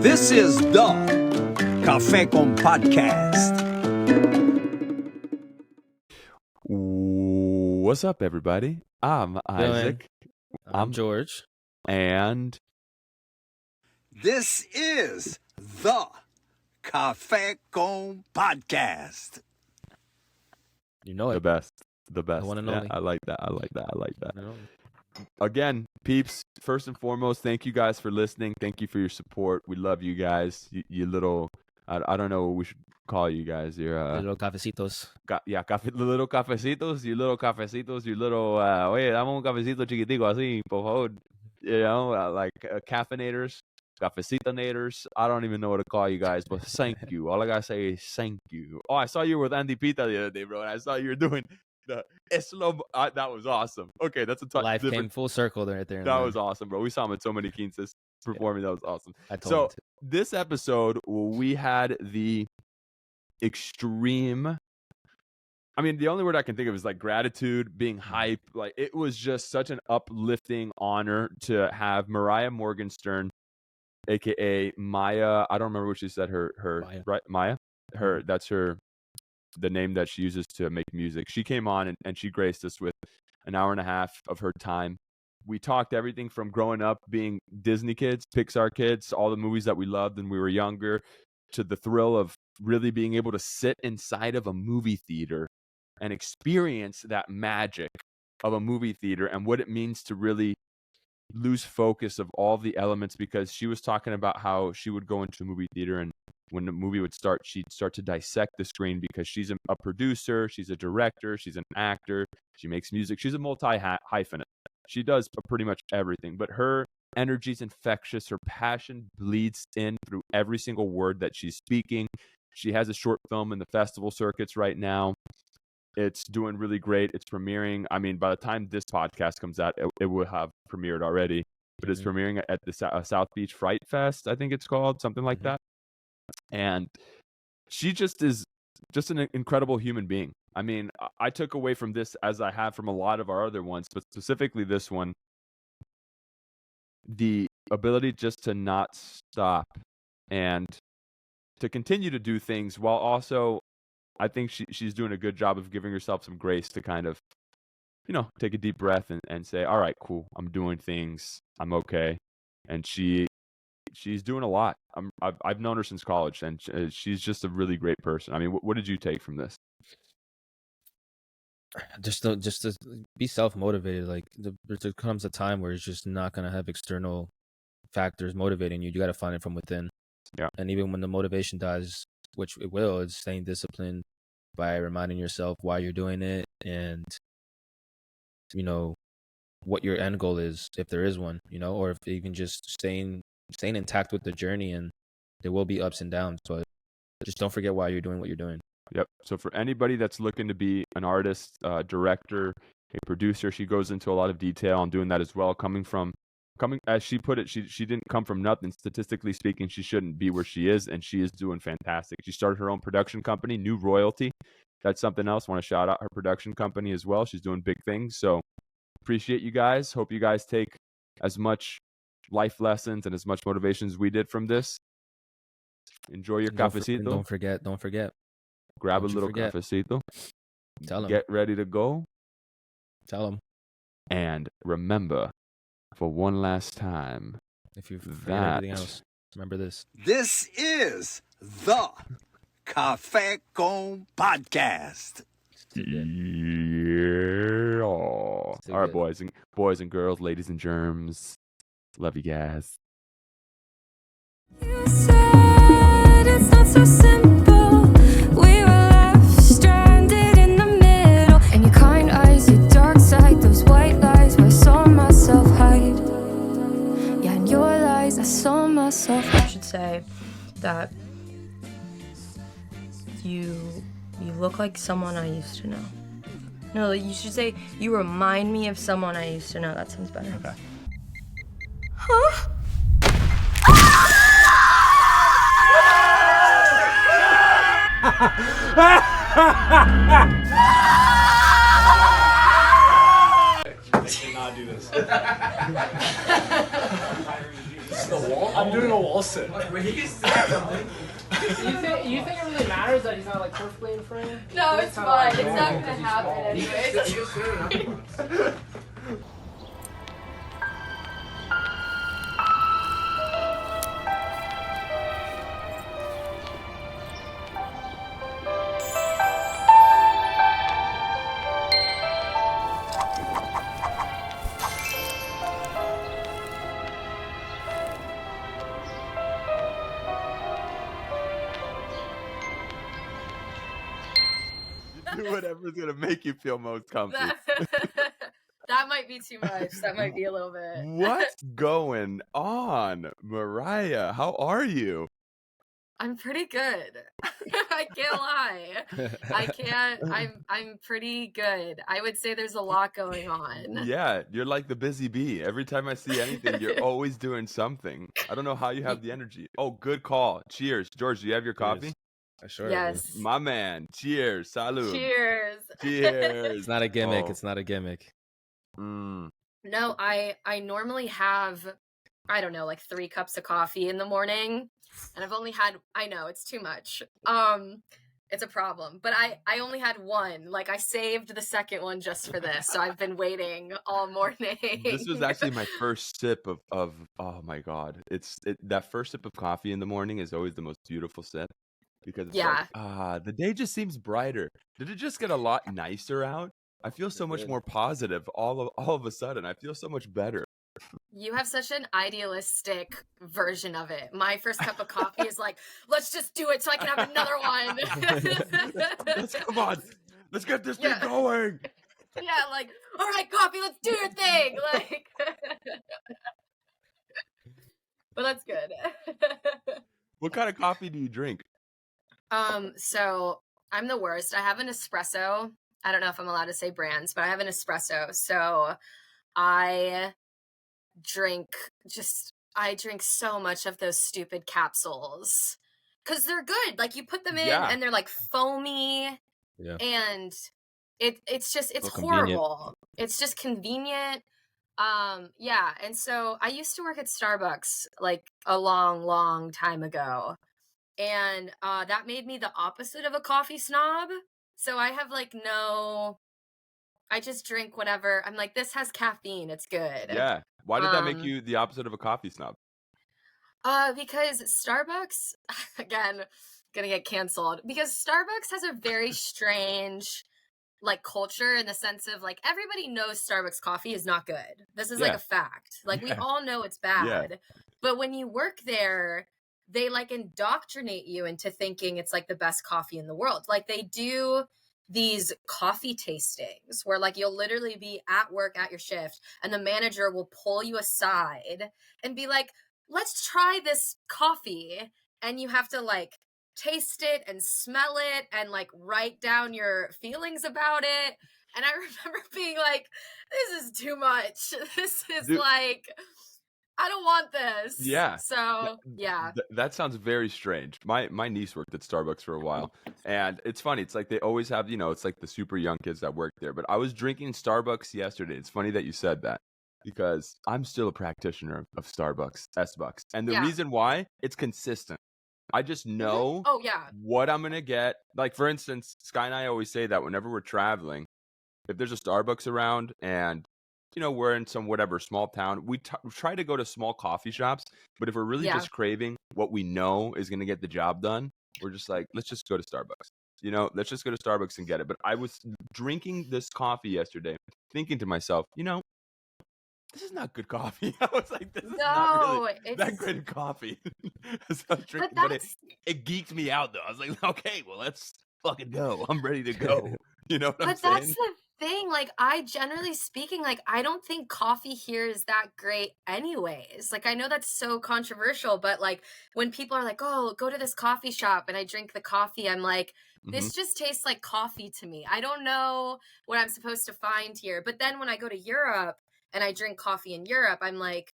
This is the Cafe con Podcast. What's up, everybody? I'm Isaac. I'm George. And this is the Cafe con Podcast. You know it. The best. The one and yeah, only. I like that. Again, peeps, first and foremost, thank you guys for listening. Thank you for your support. We love you guys. You little, I don't know what we should call you guys. You're little cafecitos. Little cafecitos. You little cafecitos. You little, oye, dame un cafecito chiquitico así, por favor. You know, like caffeinators, cafecitonators. I don't even know what to call you guys, but thank you. All I gotta say is thank you. Oh, I saw you with Andy Pita the other day, bro, and I saw you were doing the Islam. That was awesome. Okay, that's a Life came full circle right there. That was awesome, bro. We saw him at so many quinces performing. Yeah. That was awesome. I told him to. This episode, we had the extreme. I mean, the only word I can think of is like gratitude, being hype. Like, it was just such an uplifting honor to have Mariah Morgenstern, aka Myah. I don't remember what she said. Myah. Right, Myah. That's the name that she uses to make music. She came on and she graced us with an hour and a half of her time. We talked everything from growing up being Disney kids, Pixar kids, all the movies that we loved when we were younger, to the thrill of really being able to sit inside of a movie theater and experience that magic of a movie theater and what it means to really lose focus of all the elements, because she was talking about how she would go into a movie theater and when the movie would start, she'd start to dissect the screen because she's a producer, she's a director, she's an actor, she makes music, she's a multi-hyphenate. She does pretty much everything, but her energy's infectious. Her passion bleeds in through every single word that she's speaking. She has a short film in the festival circuits right now. It's doing really great. It's premiering. I mean, by the time this podcast comes out, it will have premiered already, but it's premiering at the South Beach Fright Fest, I think it's called, something like that. And she just is just an incredible human being. I mean, I took away from this, as I have from a lot of our other ones, but specifically this one, the ability just to not stop and to continue to do things while also, I think she's doing a good job of giving herself some grace to kind of, you know, take a deep breath and say, all right, cool, I'm doing things, I'm okay. And she's doing a lot. I've known her since college, and she's just a really great person. I mean, what did you take from this? Just to be self-motivated. Like, there comes a time where it's just not going to have external factors motivating you. You got to find it from within. Yeah. And even when the motivation dies, which it will, it's staying disciplined by reminding yourself why you're doing it and, you know, what your end goal is, if there is one, you know, or if even just staying intact with the journey. And there will be ups and downs, but just don't forget why you're doing what you're doing. Yep. So for anybody that's looking to be an artist, director, a producer, she goes into a lot of detail on doing that as well. Coming as she put it, she didn't come from nothing. Statistically speaking, she shouldn't be where she is, and she is doing fantastic. She started her own production company, New Royalty. That's something else. I want to shout out her production company as well. She's doing big things. So appreciate you guys. Hope you guys take as much life lessons and as much motivation as we did from this. Enjoy your cafecito. Don't forget. Grab a little cafecito. Tell them. Get ready to go. Tell them. And remember, for one last time, if you forget everything else, remember this. This is the Cafe con Podcast. Yeah. All right, boys and girls, ladies and germs. Love you guys. You said it's not so simple. We were left stranded in the middle. And your kind eyes, your dark side, those white lies where I saw myself hide. Yeah, in your lies, I saw myself. I should say that you look like someone I used to know. No, you should say you remind me of someone I used to know. That sounds better. Okay. Huh? I cannot do this. I'm doing a wall sit. You think it really matters that he's not like perfectly in frame? No, it's fine. It's not gonna happen anyways. Do whatever's gonna make you feel most comfy. That might be too much. That might be a little bit. What's going on, Mariah? How are you? I'm pretty good. I can't lie. I can't. I'm pretty good. I would say there's a lot going on. Yeah, you're like the busy bee. Every time I see anything, you're always doing something. I don't know how you have the energy. Oh, good call. Cheers. George, do you have your coffee? Sure. Yes. My man. Cheers. Salud. Cheers. Cheers. It's not a gimmick. Oh. It's not a gimmick. Mm. No, I normally have, I don't know, like 3 cups of coffee in the morning, and I've only had, I know it's too much. It's a problem, but I only had 1. Like I saved the second one just for this, so I've been waiting all morning. This was actually my first sip of oh my god. That first sip of coffee in the morning is always the most beautiful sip because it's Yeah. like, the day just seems brighter. Did it just get a lot nicer out? I feel so much more positive all of a sudden. I feel so much better. You have such an idealistic version of it. My first cup of coffee is like, let's just do it so I can have another one. Come on. Let's get this thing going. Yeah, like, all right, coffee, let's do your thing. Like, but that's good. What kind of coffee do you drink? So I'm the worst. I have an espresso. I don't know if I'm allowed to say brands, but I have an espresso. So I drink so much of those stupid capsules because they're good. Like you put them in and they're like foamy and it's horrible. It's just convenient. And so I used to work at Starbucks like a long time ago, and that made me the opposite of a coffee snob. So I have like I just drink whatever. I'm like, this has caffeine. It's good. Yeah. Why did that make you the opposite of a coffee snob? Because Starbucks, again, gonna get canceled. Because Starbucks has a very strange like culture in the sense of like everybody knows Starbucks coffee is not good. This is like a fact. Like we all know it's bad. But when you work there, they like indoctrinate you into thinking it's like the best coffee in the world. Like they do these coffee tastings where like you'll literally be at work at your shift and the manager will pull you aside and be like, let's try this coffee. And you have to like taste it and smell it and like write down your feelings about it. And I remember being like, this is too much. This is like, I don't want this. Yeah. So, That sounds very strange. My niece worked at Starbucks for a while. And it's funny. It's like they always have, it's like the super young kids that work there. But I was drinking Starbucks yesterday. It's funny that you said that because I'm still a practitioner of Starbucks, S-Bucks. And the reason why, it's consistent. I just know what I'm going to get. Like, for instance, Sky and I always say that whenever we're traveling, if there's a Starbucks around and we're in some whatever small town, we try to go to small coffee shops. But if we're really just craving what we know is going to get the job done, we're just like, let's just go to Starbucks. Let's just go to Starbucks and get it. But I was drinking this coffee yesterday, thinking to myself, this is not good coffee. I was like, this is not really that great of coffee. So but it geeked me out, though. I was like, okay, well, let's fucking go. I'm ready to go. You know what I'm saying? But that's the thing. Like, generally speaking, like, I don't think coffee here is that great anyways. Like, I know that's so controversial, but like when people are like, oh, go to this coffee shop and I drink the coffee, I'm like, this just tastes like coffee to me. I don't know what I'm supposed to find here. But then when I go to Europe and I drink coffee in Europe, I'm like,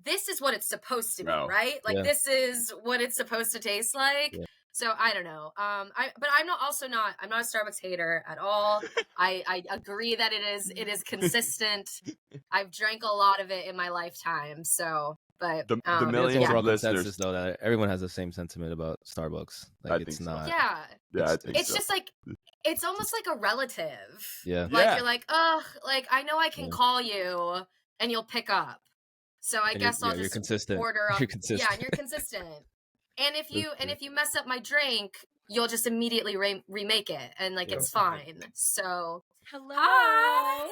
this is what it's supposed to be, right? Like, this is what it's supposed to taste like. Yeah. So I don't know. But I'm not a Starbucks hater at all. I agree that it is consistent. I've drank a lot of it in my lifetime. So But The It's millions overall of listeners. consensus though that everyone has the same sentiment about Starbucks. Like I it's think so. not. yeah, Yeah, I think it's so. just like it's almost like a relative. Yeah. Like Yeah. you're like, oh, like I know I can Yeah. call you and you'll pick up. So I And guess I'll you're just consistent. order up. You're consistent. Yeah, and you're consistent. And if you That's if you mess up my drink, you'll just immediately remake it, and like Yeah. it's fine. So Hello. hi,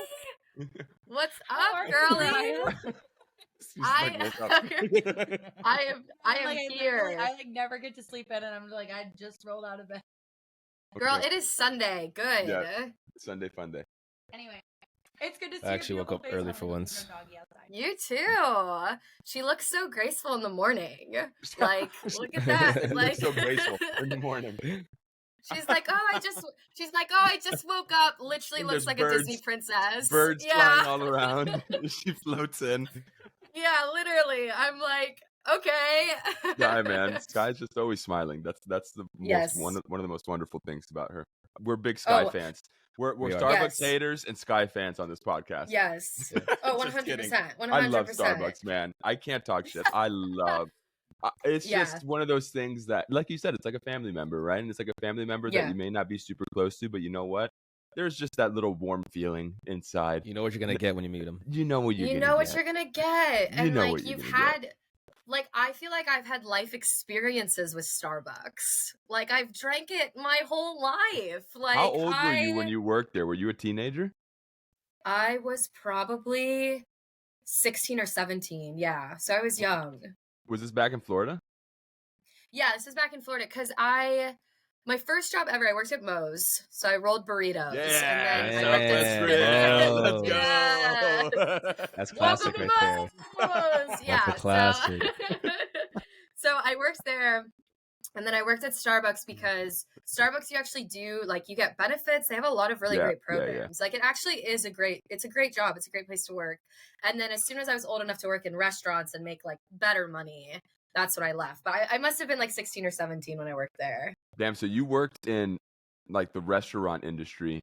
what's How up, are you, girly? Mariah? She's like, woke up. I am Like, here. I like never get to sleep in, and I'm like, I just rolled out of bed. Girl, Okay. it is Sunday. Good. Yeah. Sunday fun day. Anyway, it's good to see I actually your woke up beautiful early face for on the once. doggy outside. You too. She looks so graceful in the morning. Like, look at that. It Like, looks so graceful in the morning. she's like, oh, I just woke up. Literally And looks there's like birds- a Disney princess. Birds yeah. flying all around. She floats in. Yeah, literally. I'm like, okay. Yeah, man. Sky's just always smiling. That's the Yes. one of the most wonderful things about her. We're big Sky Oh. fans. We're We are. Starbucks Yes. haters and Sky fans on this podcast. Yes. Yeah. Oh, Just 100%. kidding. 100%. I love Starbucks, man. I can't talk shit. I love. It's Yeah. just one of those things that, like you said, it's like a family member, right? And it's like a family member Yeah. that you may not be super close to, but you know what? There's just that little warm feeling inside. You know what you're gonna get when you meet them. You know what you're You gonna know what get. you're gonna get. You And know like what you're you've gonna had like I feel like I've had life experiences with Starbucks. Like I've drank it my whole life. Like How old were you when you worked there? Were you a teenager? I was probably 16 or 17. Yeah. So I was young. Was this back in Florida? Yeah, this is back in Florida because my first job ever, I worked at Moe's. So I rolled burritos. And then I worked Yeah. Let's go. Yeah. That's Welcome classic to right there. Moe's. Yeah. a classic. So I worked there, and then I worked at Starbucks because Starbucks, you actually do like you get benefits. They have a lot of really Yeah, great yeah, yeah. programs. Like it actually is a great job. It's a great place to work. And then as soon as I was old enough to work in restaurants and make like better money, that's when I left. But I must have been like 16 or 17 when I worked there. Damn, so you worked in like the restaurant industry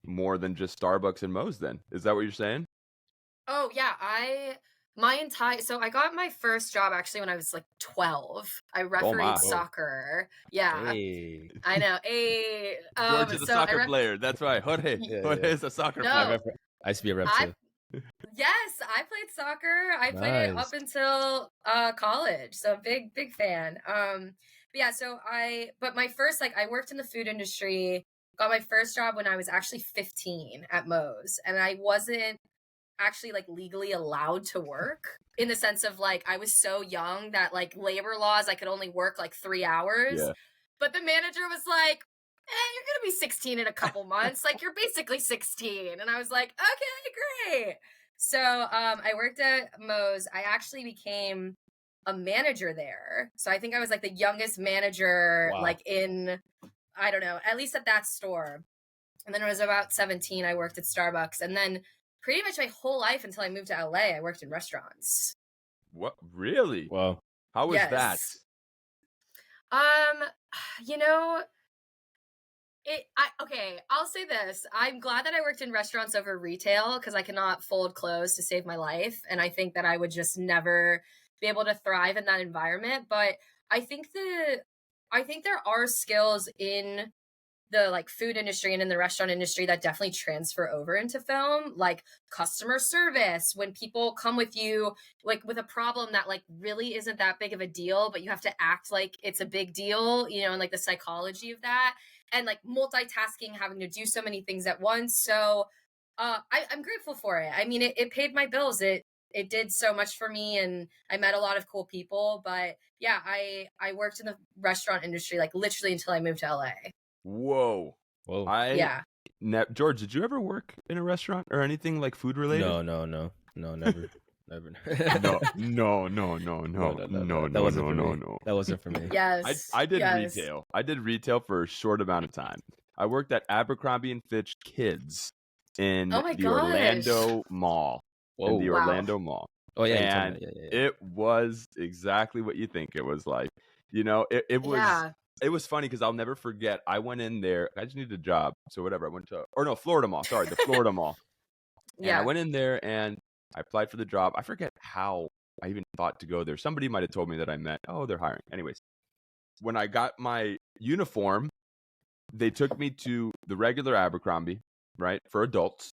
more than just Starbucks and Moe's then? Is that what you're saying? Oh yeah, so I got my first job actually when I was like 12. I refereed my. soccer. Yeah. Hey. I know. George is a so soccer player. That's right. Jorge. Yeah, Jorge yeah. is a soccer No. player. I used to be a rep I- too. Yes, I played soccer. I played it Nice. up until college. So big fan. But yeah, but my first I worked in the food industry, got my first job when I was actually 15 at Moe's, and I wasn't actually like legally allowed to work in the sense of like I was so young that like labor laws I could only work like 3 hours. Yeah. But the manager was like, you're gonna be 16 in a couple months. Like you're basically 16. And I was like, okay, great. So I worked at Moe's. I actually became a manager there. So I think I was like the youngest manager Wow. like in, I don't know, at least at that store. And then when I was about 17, I worked at Starbucks. And then pretty much my whole life until I moved to LA, I worked in restaurants. What? Really? Well, How was that? Yes. You know, okay, I'll say this. I'm glad that I worked in restaurants over retail because I cannot fold clothes to save my life. And I think that I would just never be able to thrive in that environment. But I think there are skills in the like food industry and in the restaurant industry that definitely transfer over into film, like customer service, when people come with you like with a problem that like really isn't that big of a deal, but you have to act like it's a big deal, you know, and like the psychology of that, and like multitasking, having to do so many things at once. So I'm grateful for it. I mean, it paid my bills. It did so much for me, and I met a lot of cool people. But yeah, I worked in the restaurant industry like literally until I moved to LA. Whoa. whoa. Yeah. George, did you ever work in a restaurant or anything like food related? No, never. Never. No. That wasn't for me. That wasn't for me. Yes. I did yes. retail. I did retail for a short amount of time. I worked at Abercrombie and Fitch Kids in Oh my the gosh. Orlando Mall. Whoa. In the Wow. Orlando Mall. Oh yeah. you told And me that. Yeah. it was exactly what you think it was like. You know, it was Yeah. it was funny because I'll never forget. I went in there. I just needed a job. So whatever. I went to, or no, Florida Mall. Sorry, the Florida Mall. And I Yeah. went in there and I applied for the job. I forget how I even thought to go there. Somebody might have told me that I met. Oh, they're hiring. Anyways, when I got my uniform, they took me to the regular Abercrombie, right, for adults.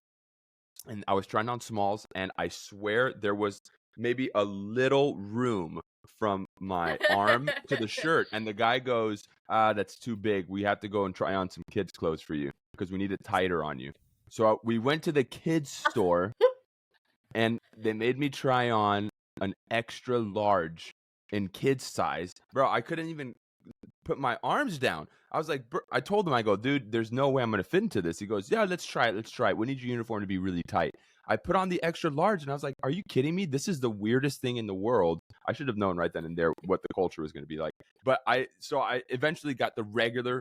And I was trying on smalls, and I swear there was maybe a little room from my arm to the shirt. And the guy goes, that's too big. We have to go and try on some kids' clothes for you because we need it tighter on you. So we went to the kids' store, and they made me try on an extra large in kids' size. Bro, I couldn't even put my arms down. I was like, I told him, I go, dude, there's no way I'm going to fit into this. He goes, yeah, let's try it. We need your uniform to be really tight. I put on the extra large, and I was like, are you kidding me? This is the weirdest thing in the world. I should have known right then and there what the culture was going to be like. But I eventually got the regular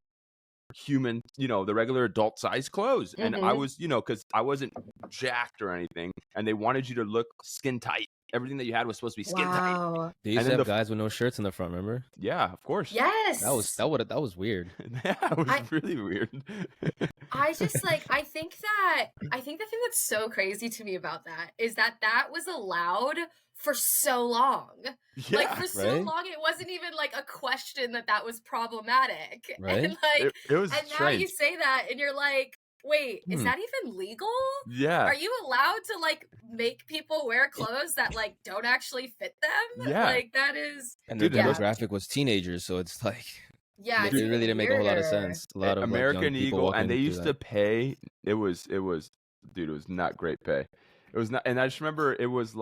human, the regular adult size clothes. And I was, because I wasn't jacked or anything, and they wanted you to look skin tight. Everything that you had was supposed to be skin tight. They used to have guys with no shirts in the front, remember? Yeah, of course. Yes. That was weird. Yeah, it was really weird. I just I think the thing that's so crazy to me about that is that was allowed for so long. Yeah, for so long, it wasn't even a question that was problematic. Right? And it was and strange. now you say that and you're like, wait, is that even legal? Yeah. Are you allowed to make people wear clothes that don't actually fit them? Yeah. That is. And the demographic was teenagers, so it's yeah, it really didn't make a whole lot of sense. A lot of American young Eagle, and they used to that. pay. It was not great pay. It was not, and I just remember it was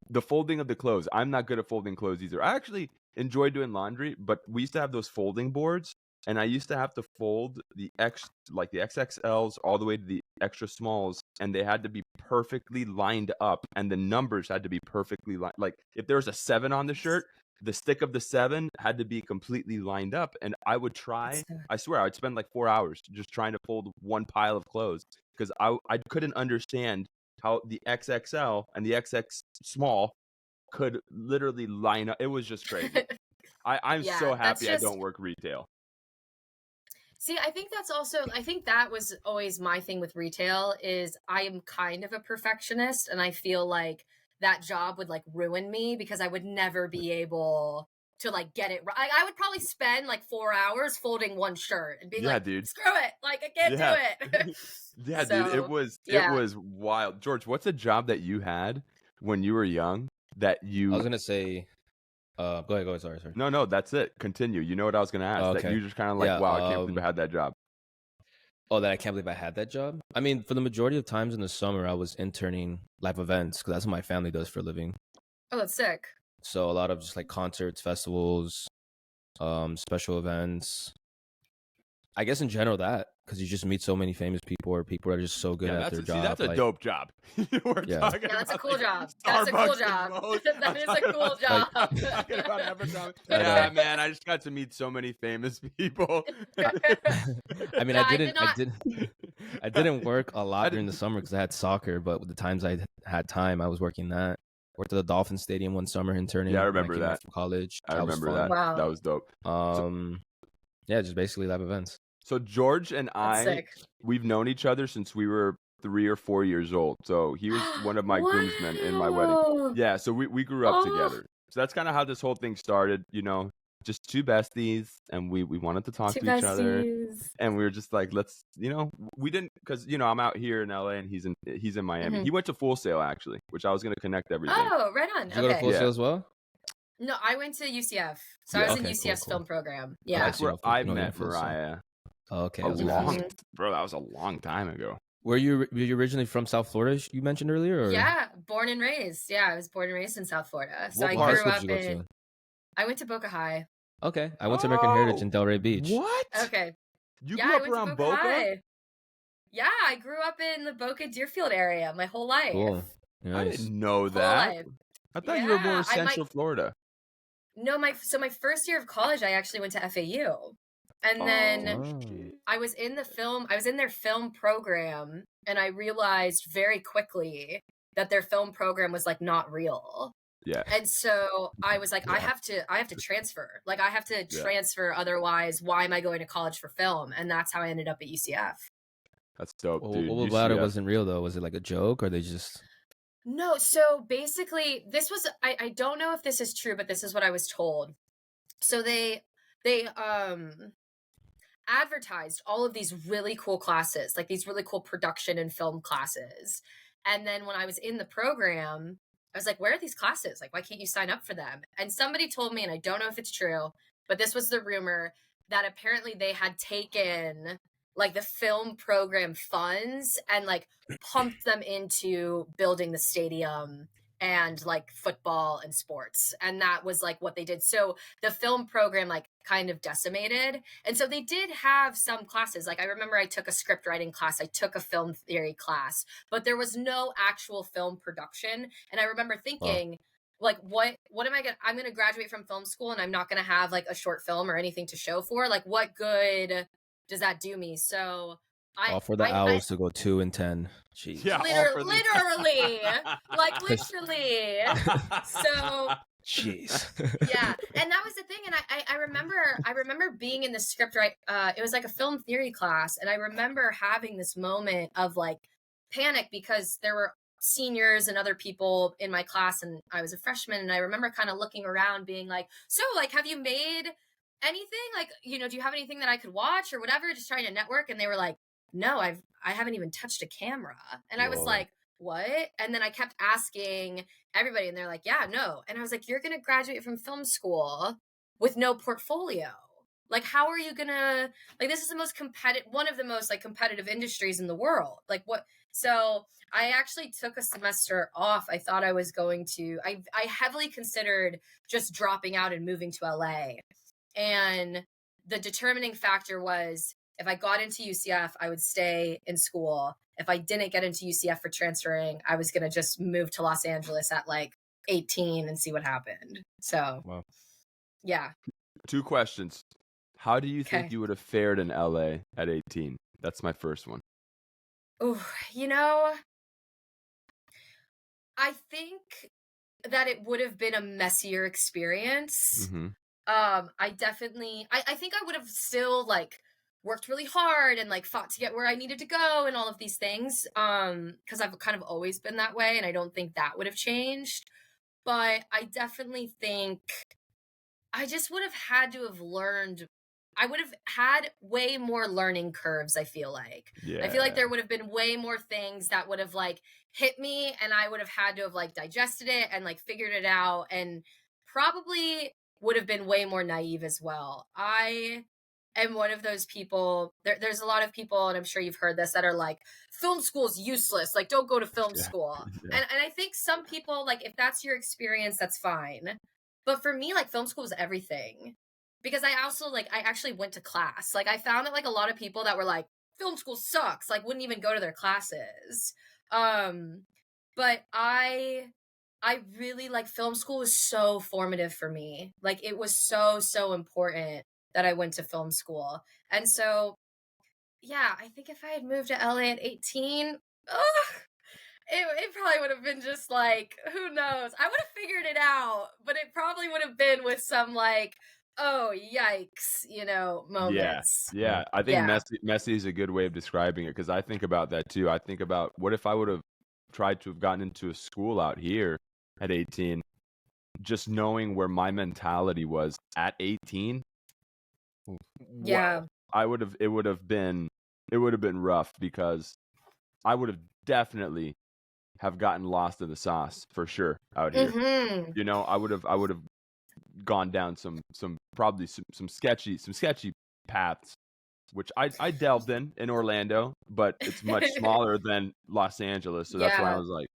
the folding of the clothes. I'm not good at folding clothes either. I actually enjoy doing laundry, but we used to have those folding boards. And I used to have to fold the XXLs all the way to the extra smalls, and they had to be perfectly lined up, and the numbers had to be perfectly lined. Like if there was a 7 on the shirt, the stick of the 7 had to be completely lined up. And I would try. I swear, I'd spend 4 hours just trying to fold one pile of clothes because I couldn't understand how the XXL and the XX small could literally line up. It was just crazy. I'm so happy I don't work retail. See, I think that was always my thing with retail is I am kind of a perfectionist, and I feel like that job would ruin me because I would never be able to get it right. I would probably spend 4 hours folding one shirt and be dude, screw it, I can't do it. Yeah, so, dude, it was wild. George, what's a job that you had when you were young that you? I was gonna say. Go ahead. Sorry. No, that's it. Continue. You know what I was going to ask. Okay. That you just kind of wow, I can't believe I had that job. Oh, that I can't believe I had that job? I mean, for the majority of times in the summer, I was interning live events because that's what my family does for a living. Oh, that's sick. So a lot of just concerts, festivals, special events. I guess in general because you just meet so many famous people or people that are just so good at their job. See, that's a dope job. That's a cool job. That's a cool job. That is a cool job. Talking about Abercrombie. Yeah, man, I just got to meet so many famous people. I mean, I didn't work a lot during the summer because I had soccer, but with the times I had time, I was working that. Worked at the Dolphin Stadium one summer interning. Yeah, I remember that. From college. I remember that. Wow. That was dope. Yeah, just basically live events. So George and we've known each other since we were 3 or 4 years old. So he was one of my groomsmen in my wedding. Yeah, so we grew up together. So that's kind of how this whole thing started, just two besties, and we wanted to talk to each other. And we were just let's, we didn't, because, I'm out here in LA and he's in Miami. Mm-hmm. He went to Full Sail, actually, which I was going to connect everything. Oh, right on. Did you go to Full Sail as well? No, I went to UCF. So I was in UCF's film program. Yeah. That's where I met Mariah. Oh, okay. Bro, that was a long time ago. Were you originally from South Florida, you mentioned earlier? Or? Yeah, born and raised. Yeah, I was born and raised in South Florida. So what I grew part up did you go to? I went to Boca High. Okay. I went to American Heritage in Delray Beach. What? Okay. You grew up around Boca? High. Yeah, I grew up in the Boca Deerfield area my whole life. Cool. Nice. I didn't know that. Life. I thought you were more Central Florida. No, my first year of college, I actually went to FAU. And then I was in their film program, and I realized very quickly that their film program was not real. Yeah. And so I was like, I have to transfer. I have to transfer, otherwise why am I going to college for film? And that's how I ended up at UCF. That's dope, dude. What about it wasn't real though? Was it a joke, or they just No, so basically this was I don't know if this is true, but this is what I was told. So they advertised all of these really cool classes, like these really cool production and film classes. And then when I was in the program, I was like, where are these classes? Like, why can't you sign up for them? And somebody told me, and I don't know if it's true, but this was the rumor that apparently they had taken like the film program funds and like pumped them into building the stadium and like football and sports. And that was like what they did. So the film program like kind of decimated. And so they did have some classes. Like I remember I took a script writing class, I took a film theory class, but there was no actual film production. And I remember thinking, like, what am I gonna, I'm gonna graduate from film school and I'm not gonna have like a short film or anything to show for. Like, what good does that do me? So all for the hours to go 2 and 10. Jeez. Yeah, literally, like literally. So jeez. yeah, and that was the thing. And I remember being in the script, right? It was like a film theory class, and I remember having this moment of like panic because there were seniors and other people in my class, and I was a freshman, and I remember kind of looking around, being like, "So, like, have you made anything? Like, you know, do you have anything that I could watch or whatever?" Just trying to network, and they were like, "No, I haven't even touched a camera," and I was like, what? And then I kept asking everybody, and they're like, yeah, no. And I was like, you're gonna graduate from film school with no portfolio. Like, how are you gonna, like, this is the most competitive, one of the most like competitive industries in the world. Like, what? So I actually took a semester off. I thought I was going to, I heavily considered just dropping out and moving to LA. And the determining factor was, if I got into UCF, I would stay in school. If I didn't get into UCF for transferring, I was going to just move to Los Angeles at like 18 and see what happened. So, Wow. yeah. 2 questions. How do you think you would have fared in LA at 18? That's my first one. Oh, you know, I think that it would have been a messier experience. Mm-hmm. I definitely, I think I would have still like worked really hard and like fought to get where I needed to go and all of these things. Because I've kind of always been that way, and I don't think that would have changed. But I definitely think I just would have had to have learned. I would have had way more learning curves, I feel like. Yeah. I feel like there would have been way more things that would have like hit me, and I would have had to have like digested it and like figured it out, and probably would have been way more naive as well. I am one of those people. There's a lot of people, and I'm sure you've heard this, that are like, film school is useless. Like, don't go to film school. Yeah. And I think some people, like, if that's your experience, that's fine. But for me, like, film school is everything. Because I also, like, I actually went to class. Like, I found that, like, a lot of people that were like, film school sucks, like, wouldn't even go to their classes. But I really, like, film school was so formative for me. Like, it was so important that I went to film school. And so, yeah, I think if I had moved to LA at 18, it probably would have been just like, who knows? I would have figured it out, but it probably would have been with some like, oh, yikes, you know, moments. Yeah. I think messy is a good way of describing it, because I think about that too. I think about, what if I would have tried to have gotten into a school out here at 18, just knowing where my mentality was at 18. Yeah. Wow. It would have been rough, because I would have definitely have gotten lost in the sauce for sure out here. Mm-hmm. You know, I would have gone down some sketchy paths, which I delved in Orlando, but it's much smaller than Los Angeles. So that's why I was like,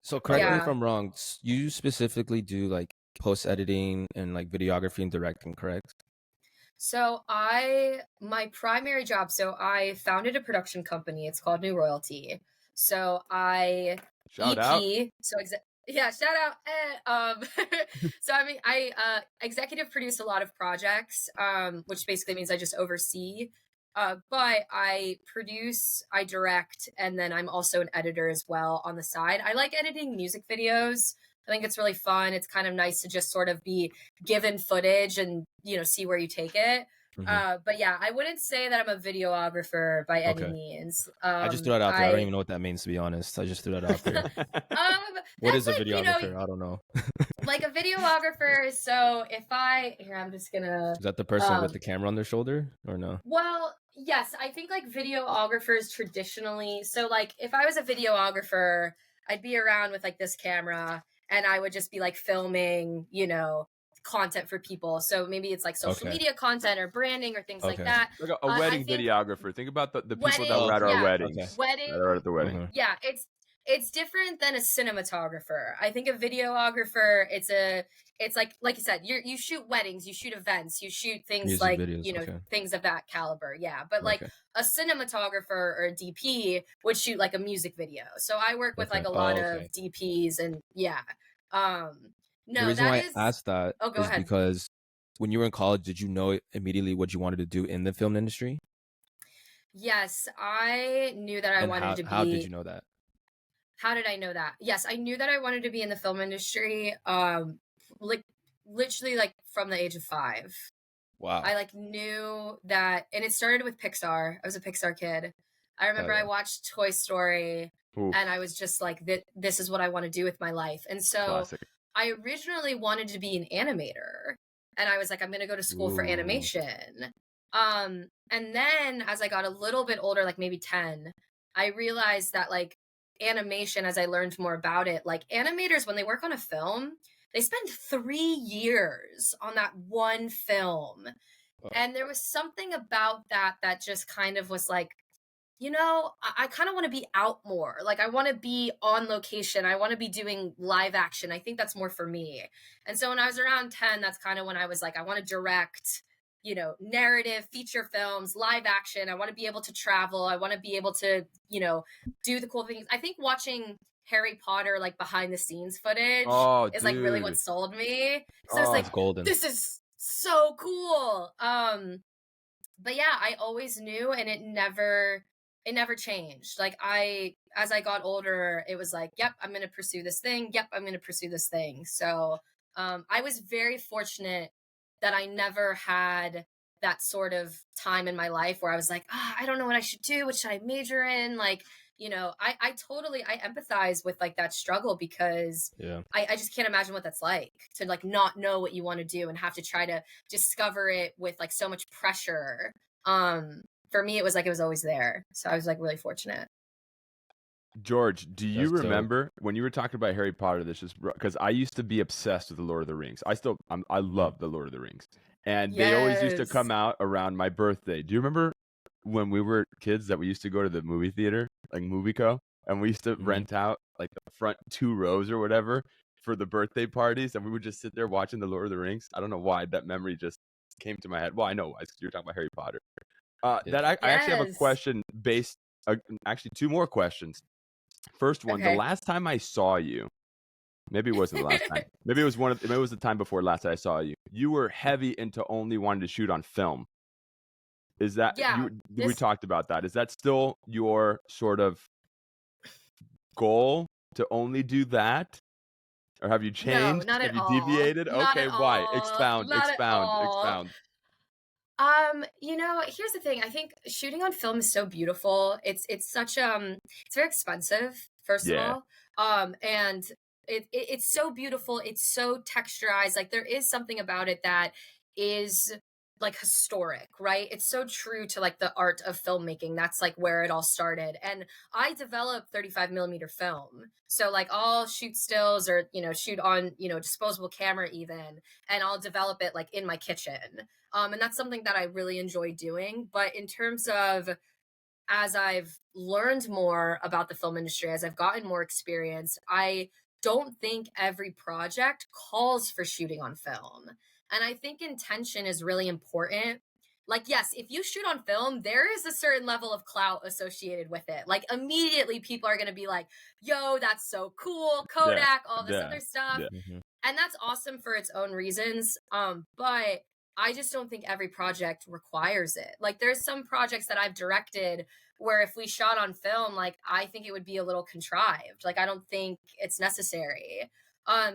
so correct me if I'm wrong. You specifically do like post editing and like videography and directing, correct? So my primary job, so I founded a production company. It's called New Royalty. So I shout out. So shout out. So I mean, I executive produce a lot of projects, which basically means I just oversee. But I produce, I direct, and then I'm also an editor as well on the side. I like editing music videos. I think it's really fun. It's kind of nice to just sort of be given footage and, you know, see where you take it. But yeah, I wouldn't say that I'm a videographer by any Okay. means. I just threw that out there. I don't even know what that means, to be honest. I just threw that out there. What That's is a like, videographer? I don't know. like a videographer. So if I'm just gonna. Is that the person with the camera on their shoulder or no? Well, yes, I think like videographers traditionally. So like if I was a videographer, I'd be around with like this camera and I would just be like filming, content for people. So maybe it's like social media content or branding or things like that. Like a wedding videographer. Think about the people that were at our weddings. Wedding. That are at the wedding. Yeah, it's different than a cinematographer. I think a videographer, it's like you said, you shoot weddings, you shoot events, you shoot things Music like videos, things of that caliber. Yeah, but like a cinematographer or a DP would shoot like a music video. So I work with like a lot of DPs and no, the reason that why is. I asked that go is ahead. because when you were in college, did you know immediately what you wanted to do in the film industry? Yes, I knew that I wanted to be. How did you know that? How did I know that? Yes, I knew that I wanted to be in the film industry. Like literally like from the age of 5. Wow. I like knew that, and it started with Pixar. I was a Pixar kid. I remember I watched Toy Story, and I was just like, this is what I want to do with my life. And so Classic. I originally wanted to be an animator, and I was like, I'm going to go to school for animation. And then as I got a little bit older, like maybe 10, I realized that like animation, as I learned more about it, like animators, when they work on a film, they spend 3 years on that one film. And there was something about that just kind of was like, I kind of want to be out more. Like I want to be on location. I want to be doing live action. I think that's more for me. And so when I was around 10, that's kind of when I was like, I want to direct, narrative, feature films, live action. I want to be able to travel. I want to be able to, do the cool things. I think watching Harry Potter, like behind the scenes footage is like really what sold me. So it's like, golden. This is so cool. But yeah, I always knew, and it never changed. Like as I got older, it was like, yep, I'm going to pursue this thing. Yep, I'm going to pursue this thing. So, I was very fortunate that I never had that sort of time in my life where I was like, I don't know what I should do. What should I major in? Like, I totally, I empathize with like that struggle because I just can't imagine what that's like to like not know what you want to do and have to try to discover it with like so much pressure. For me, it was like, it was always there. So I was like really fortunate. George, do you remember when you were talking about Harry Potter? This is because I used to be obsessed with the Lord of the Rings. I love the Lord of the Rings, and they always used to come out around my birthday. Do you remember when we were kids that we used to go to the movie theater, like MovieCo, and we used to rent out like the front 2 rows or whatever for the birthday parties, and we would just sit there watching the Lord of the Rings? I don't know why that memory just came to my head. Well, I know why, because you're talking about Harry Potter. I actually have a question based, actually 2 more questions. First one, the last time I saw you, maybe it wasn't the last time. Maybe it was maybe it was the time before last I saw you. You were heavy into only wanting to shoot on film. Is that we talked about that? Is that still your sort of goal to only do that, or have you changed? No, not have at you all. deviated? Not okay, at why? all. Expound. Not Expound. at all. Expound. Here's the thing. I think shooting on film is so beautiful. It's such it's very expensive, first of all. And it's so beautiful. It's so texturized. Like there is something about it that is like historic, right? It's so true to like the art of filmmaking. That's like where it all started. And I developed 35 millimeter film. So like I'll shoot stills or, shoot on, disposable camera even, and I'll develop it like in my kitchen. And that's something that I really enjoy doing. But in terms of as I've learned more about the film industry, as I've gotten more experience, I don't think every project calls for shooting on film. And I think intention is really important. Like, yes, if you shoot on film, there is a certain level of clout associated with it. Like immediately people are going to be like, yo, that's so cool. Kodak, all this other stuff. And that's awesome for its own reasons. But I just don't think every project requires it. Like there's some projects that I've directed where if we shot on film, like I think it would be a little contrived. Like I don't think it's necessary.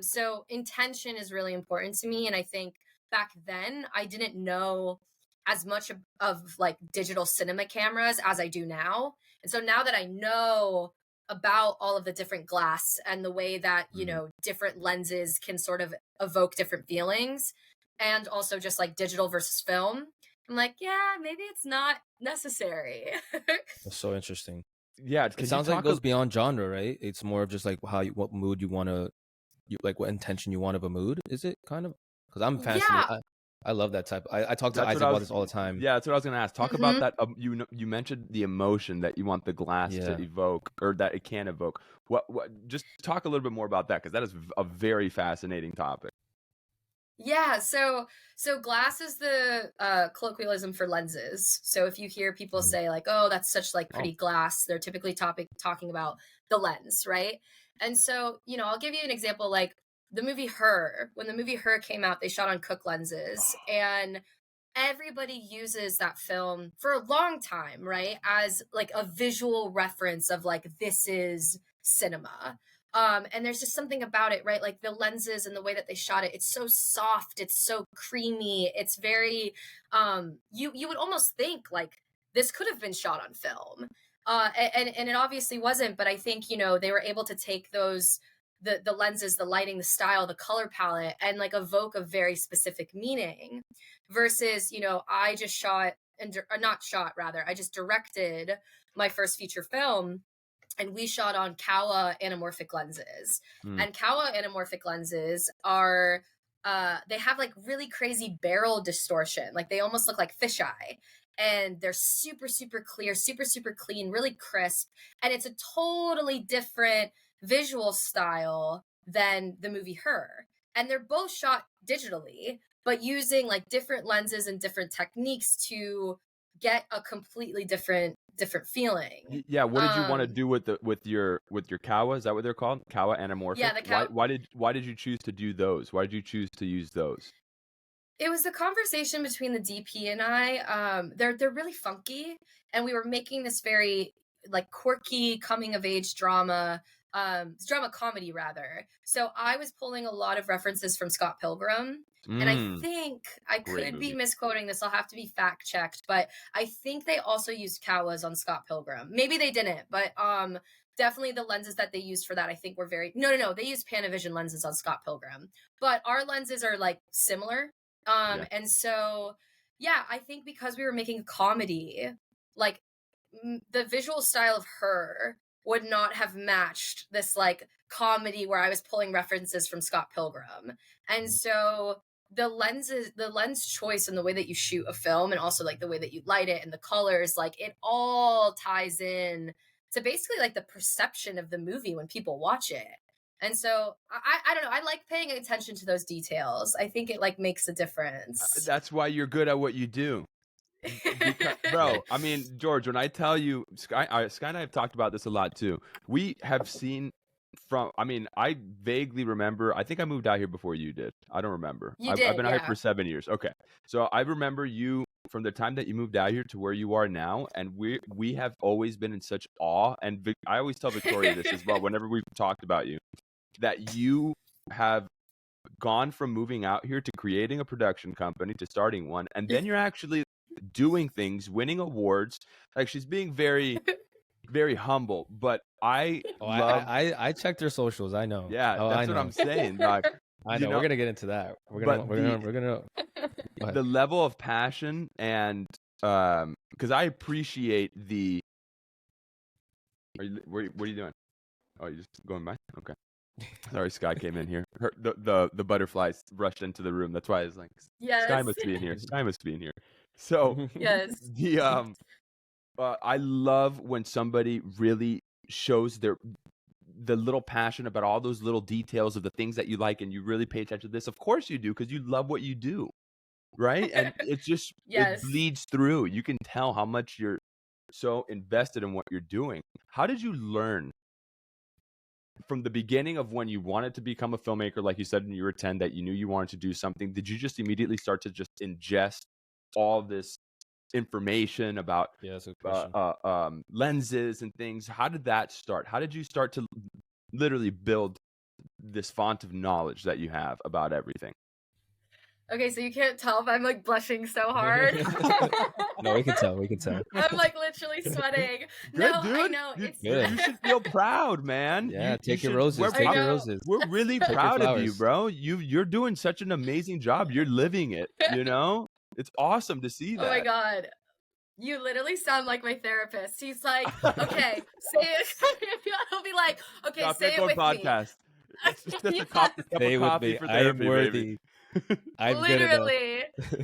So intention is really important to me. And I think back then I didn't know as much of like digital cinema cameras as I do now. And so now that I know about all of the different glass and the way that, you know, different lenses can sort of evoke different feelings, and also just like digital versus film, I'm like, yeah, maybe it's not necessary. That's so interesting. Yeah, It sounds like it goes beyond genre, right? It's more of just like what mood you want to, like what intention you want of a mood. Is it kind of? Because I'm fascinated. Yeah. I love that type. I talk to That's Isaac what I about was- this all the time. Yeah, that's what I was gonna ask. Talk about that. You mentioned the emotion that you want the glass Yeah. to evoke, or that it can evoke. What? Just talk a little bit more about that, because that is a very fascinating topic. Yeah, so glass is the colloquialism for lenses. So if you hear people say like, "Oh, that's such like pretty glass," they're typically talking about the lens, right? And so, you know, I'll give you an example. Like the movie Her. When the movie Her came out, they shot on Cook lenses, and everybody uses that film for a long time, right, as like a visual reference of like, this is cinema. And there's just something about it, right? Like the lenses and the way that they shot it, it's so soft, it's so creamy, it's very you would almost think like this could have been shot on film. And it obviously wasn't, but I think, you know, they were able to take those the lenses, the lighting, the style, the color palette, and like evoke a very specific meaning, versus, you know, I just shot or not shot, rather, I just directed my first feature film, and we shot on Kawa anamorphic lenses. And Kawa anamorphic lenses are they have like really crazy barrel distortion, like they almost look like fisheye, and they're super clear, super clean, really crisp, and it's a totally different visual style than the movie Her. And they're both shot digitally, but using like different lenses and different techniques to get a completely different feeling. Yeah, what did you want to do with your Kawa? Is that what they're called? Kawa anamorphic? Yeah, the Kawa. Why did you choose to do those? Why did you choose to use those? It was the conversation between the DP and I. They're really funky, and we were making this very like quirky coming of age drama comedy rather. So I was pulling a lot of references from Scott Pilgrim. And I think I could be misquoting this. I'll have to be fact checked, but I think they also used Kawas on Scott Pilgrim. Maybe they didn't, but definitely the lenses that they used for that, I think, were very no. They used Panavision lenses on Scott Pilgrim, but our lenses are like similar. And so yeah, I think because we were making a comedy, like the visual style of Her would not have matched this like comedy where I was pulling references from Scott Pilgrim. And so the lens choice and the way that you shoot a film, and also like the way that you light it and the colors, like it all ties in to basically like the perception of the movie when people watch it. And so I don't know, I like paying attention to those details. I think it like makes a difference. That's why you're good at what you do. Because, bro, I mean, George, when I tell you, Sky and I have talked about this a lot too. We have seen I vaguely remember, I think I moved out here before you did. I don't remember. I've been out here for 7 years. Okay. So I remember you from the time that you moved out here to where you are now. And we have always been in such awe. And I always tell Victoria this as well, whenever we've talked about you, that you have gone from moving out here to creating a production company to starting one. And then you're actually doing things, winning awards. Like, she's being very, very humble, but I checked their socials. I know. Yeah, that's what I'm saying, dog. I know. We're gonna get into that. We're gonna the level of passion, and because I appreciate the. What are you doing? Oh, you just going by? Okay. Sorry, Sky came in here. The butterflies rushed into the room. That's why I was like, yes. Sky must be in here. Sky must be in here. So yes, I love when somebody really shows the little passion about all those little details of the things that you like, and you really pay attention to this. Of course you do, because you love what you do, right? And it's just yes. It bleeds through. You can tell how much you're so invested in what you're doing. How did you learn from the beginning of when you wanted to become a filmmaker, like you said when you were 10, that you knew you wanted to do something? Did you just immediately start to just ingest all this information about lenses and things? How did that start? How did you start to literally build this font of knowledge that you have about everything? Okay, so you can't tell if I'm like blushing so hard. No, we can tell. We can tell. I'm like literally sweating. Good, No, dude. I know. You, It's Good. you should feel proud, man. Yeah, You take your should- roses. we're Take I your know. roses. We're really Take your proud of you, flowers. bro. You're doing such an amazing job. You're living it. You know, it's awesome to see that. Oh my god. You literally sound like my therapist. He's like, okay, say it. He'll be like, okay, Cafe say it Con with podcast. It's just a Yeah. cup Stay of with coffee me. for I am therapy, worthy. baby. I'm good enough. Literally.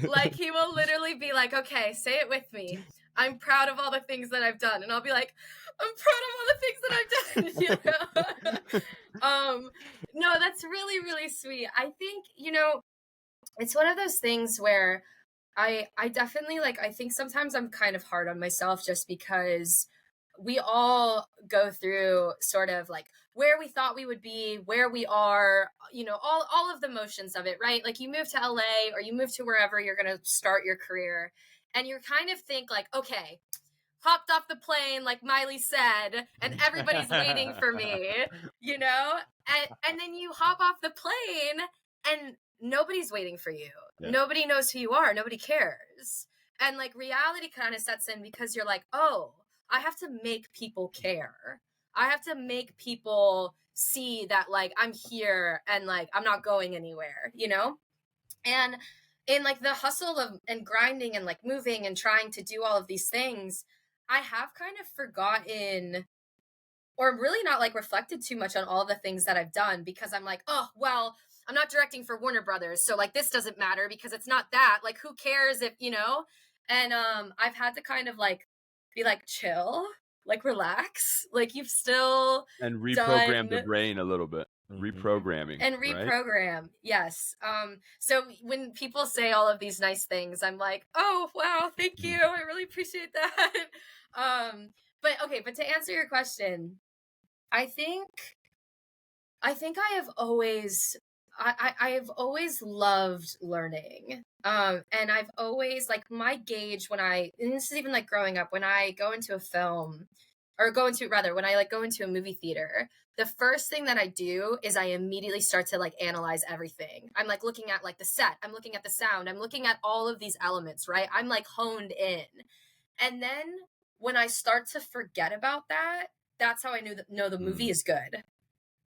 Like he will literally be like, okay, say it with me. I'm proud of all the things that I've done. And I'll be like, I'm proud of all the things that I've done. No, that's really, really sweet. I think, it's one of those things where I definitely like, I think sometimes I'm kind of hard on myself just because we all go through sort of like where we thought we would be, where we are, all of the motions of it, right? Like you move to LA or you move to wherever you're going to start your career and you kind of think like, okay, hopped off the plane like Miley said and everybody's waiting for me, and then you hop off the plane and nobody's waiting for you. Yeah. Nobody knows who you are. Nobody cares. And like reality kind of sets in because you're like, oh, I have to make people care. I have to make people see that like I'm here and like I'm not going anywhere, And in like the hustle of and grinding and like moving and trying to do all of these things, I have kind of forgotten or really not like reflected too much on all the things that I've done because I'm like, oh, well, I'm not directing for Warner Brothers. So like this doesn't matter because it's not that. Like who cares if, And I've had to kind of like be like chill, like relax. Like you've still And reprogram the done brain a little bit. Reprogramming. and right? reprogram. Yes. So when people say all of these nice things, I'm like, oh wow, thank you. I really appreciate that. But to answer your question, I think I have always I have always loved learning. And I've always like my gauge and this is even like growing up, when I go into a film when I like go into a movie theater, the first thing that I do is I immediately start to like analyze everything. I'm like looking at like the set, I'm looking at the sound, I'm looking at all of these elements, right? I'm like honed in. And then when I start to forget about that, that's how I know the movie is good.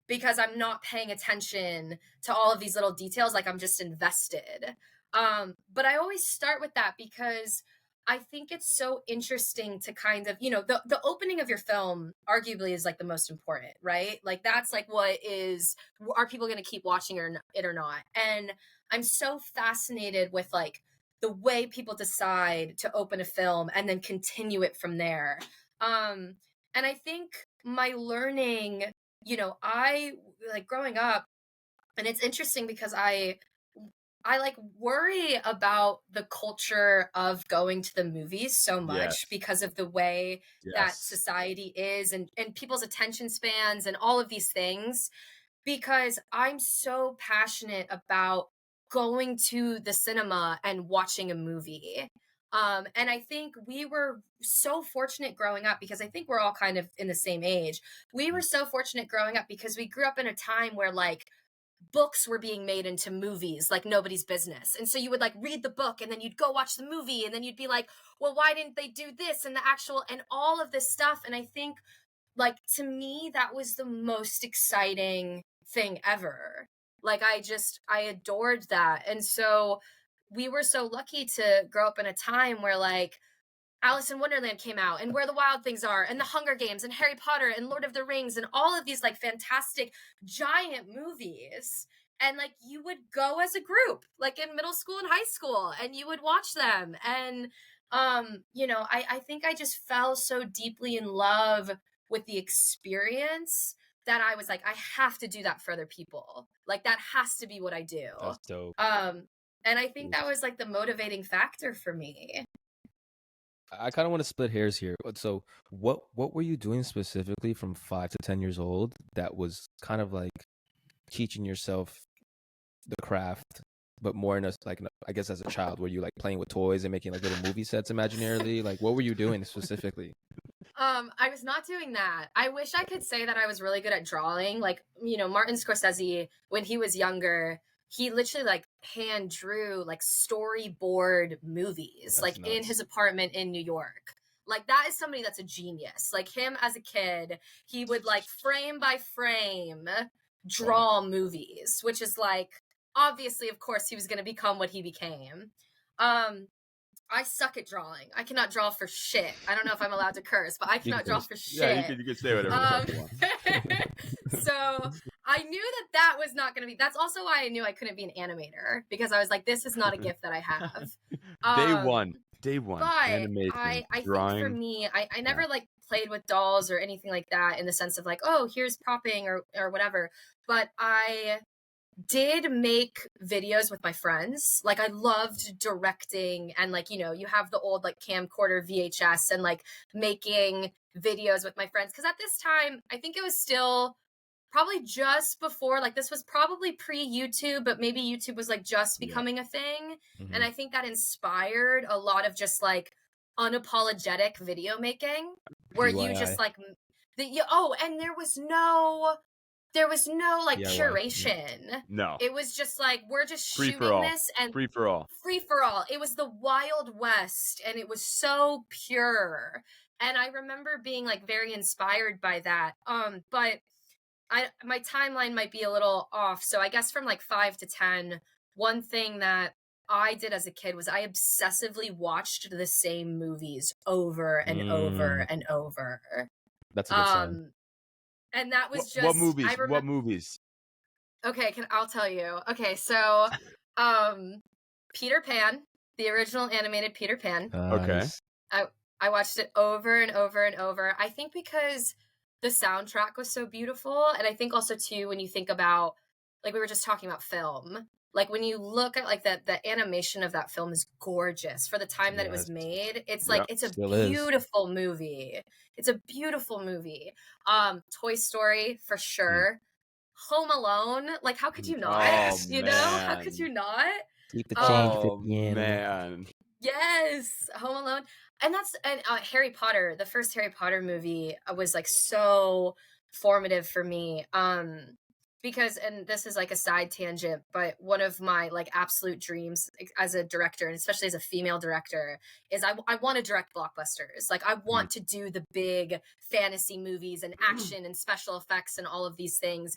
Because I'm not paying attention to all of these little details, like I'm just invested. But I always start with that because I think it's so interesting to kind of, the opening of your film arguably is like the most important, right? Like that's like are people going to keep watching it or not? And I'm so fascinated with like the way people decide to open a film and then continue it from there. And I think my learning, I like growing up, and it's interesting because I like worry about the culture of going to the movies so much Yes. because of the way that Yes. society is and people's attention spans and all of these things, because I'm so passionate about going to the cinema and watching a movie. And I think we were so fortunate growing up because I think we're all kind of in the same age. We were so fortunate growing up because we grew up in a time where like books were being made into movies like nobody's business. And so you would like read the book and then you'd go watch the movie and then you'd be like, well, why didn't they do this and and all of this stuff. And I think like to me, that was the most exciting thing ever. Like I adored that. And so we were so lucky to grow up in a time where like Alice in Wonderland came out and Where the Wild Things Are and The Hunger Games and Harry Potter and Lord of the Rings and all of these like fantastic giant movies. And like you would go as a group, like in middle school and high school, and you would watch them. And, I think I just fell so deeply in love with the experience that I was like, I have to do that for other people. Like that has to be what I do. That's dope. And I think that was like the motivating factor for me. I kind of want to split hairs here. So, what were you doing specifically from 5 to 10 years old that was kind of like teaching yourself the craft, but more in a like I guess as a child, were you like playing with toys and making like little movie sets imaginarily? Like, what were you doing specifically? I was not doing that. I wish I could say that I was really good at drawing. Like, Martin Scorsese, when he was younger, he literally like hand drew like storyboard movies That's like in nuts. his apartment in New York. Like that is somebody that's a genius. Like him as a kid, he would like frame by frame draw movies, which is like obviously, of course, he was going to become what he became. I suck at drawing. I cannot draw for shit. I don't know if I'm allowed to curse, but I cannot draw for shit. Yeah, you could say whatever the fuck you want. So I knew that was not going to be. That's also why I knew I couldn't be an animator, because I was like, this is not a gift that I have. Day one. But Animation, I drawing. think for me, I never like played with dolls or anything like that in the sense of like, oh, here's propping or whatever. But I did make videos with my friends. Like I loved directing, and like, you know, you have the old like camcorder VHS and like making videos with my friends. Cause at this time, I think it was still probably just before, like this was probably pre-YouTube, but maybe YouTube was like just becoming a thing. Mhm. And I think that inspired a lot of just like unapologetic video making where you just like and there was no like DIY. curation. No. It was just like, we're just Free for shooting all. this and Free for all. free for all. It was the Wild West, and it was so pure. And I remember being like very inspired by that. But my timeline might be a little off. So I guess from like 5 to 10, one thing that I did as a kid was I obsessively watched the same movies over and over and over. That's a good sign. And that was just what movies? I remember, What movies? Okay, I'll tell you. Okay, so Peter Pan, the original animated Peter Pan. Okay. Nice. I watched it over and over and over. I think because the soundtrack was so beautiful, and I think also too when you think about, like we were just talking about film, like when you look at like the animation of that film is gorgeous for the time that it was made. It's like it's a beautiful movie. It's a beautiful movie. Toy Story for sure. Home Alone, like how could you not? You know, how could you not? Keep the change for the end. Man. Yes, Home Alone. And Harry Potter, the first Harry Potter movie was like so formative for me. Because, and this is like a side tangent, but one of my like absolute dreams as a director, and especially as a female director, is I want to direct blockbusters. Like I want to do the big fantasy movies and action and special effects and all of these things.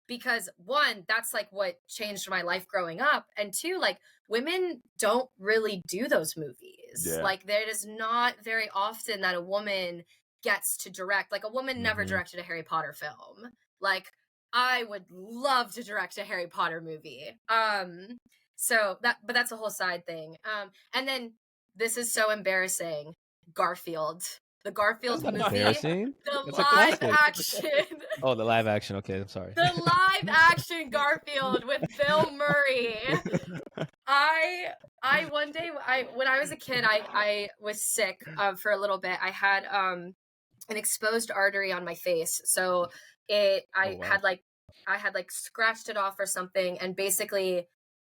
Because one, that's like what changed my life growing up. And two, like women don't really do those movies. Yeah. Like there is not very often that a woman gets to direct. Like a woman never directed a Harry Potter film. Like I would love to direct a Harry Potter movie. But that's a whole side thing. And then this is so embarrassing. Garfield. The Garfield movie. Embarrassing? The live action. Oh, the live action. Okay, I'm sorry. The live action Garfield with Bill Murray. I one day when I was a kid, I was sick for a little bit. I had an exposed artery on my face. So I had scratched it off or something, and basically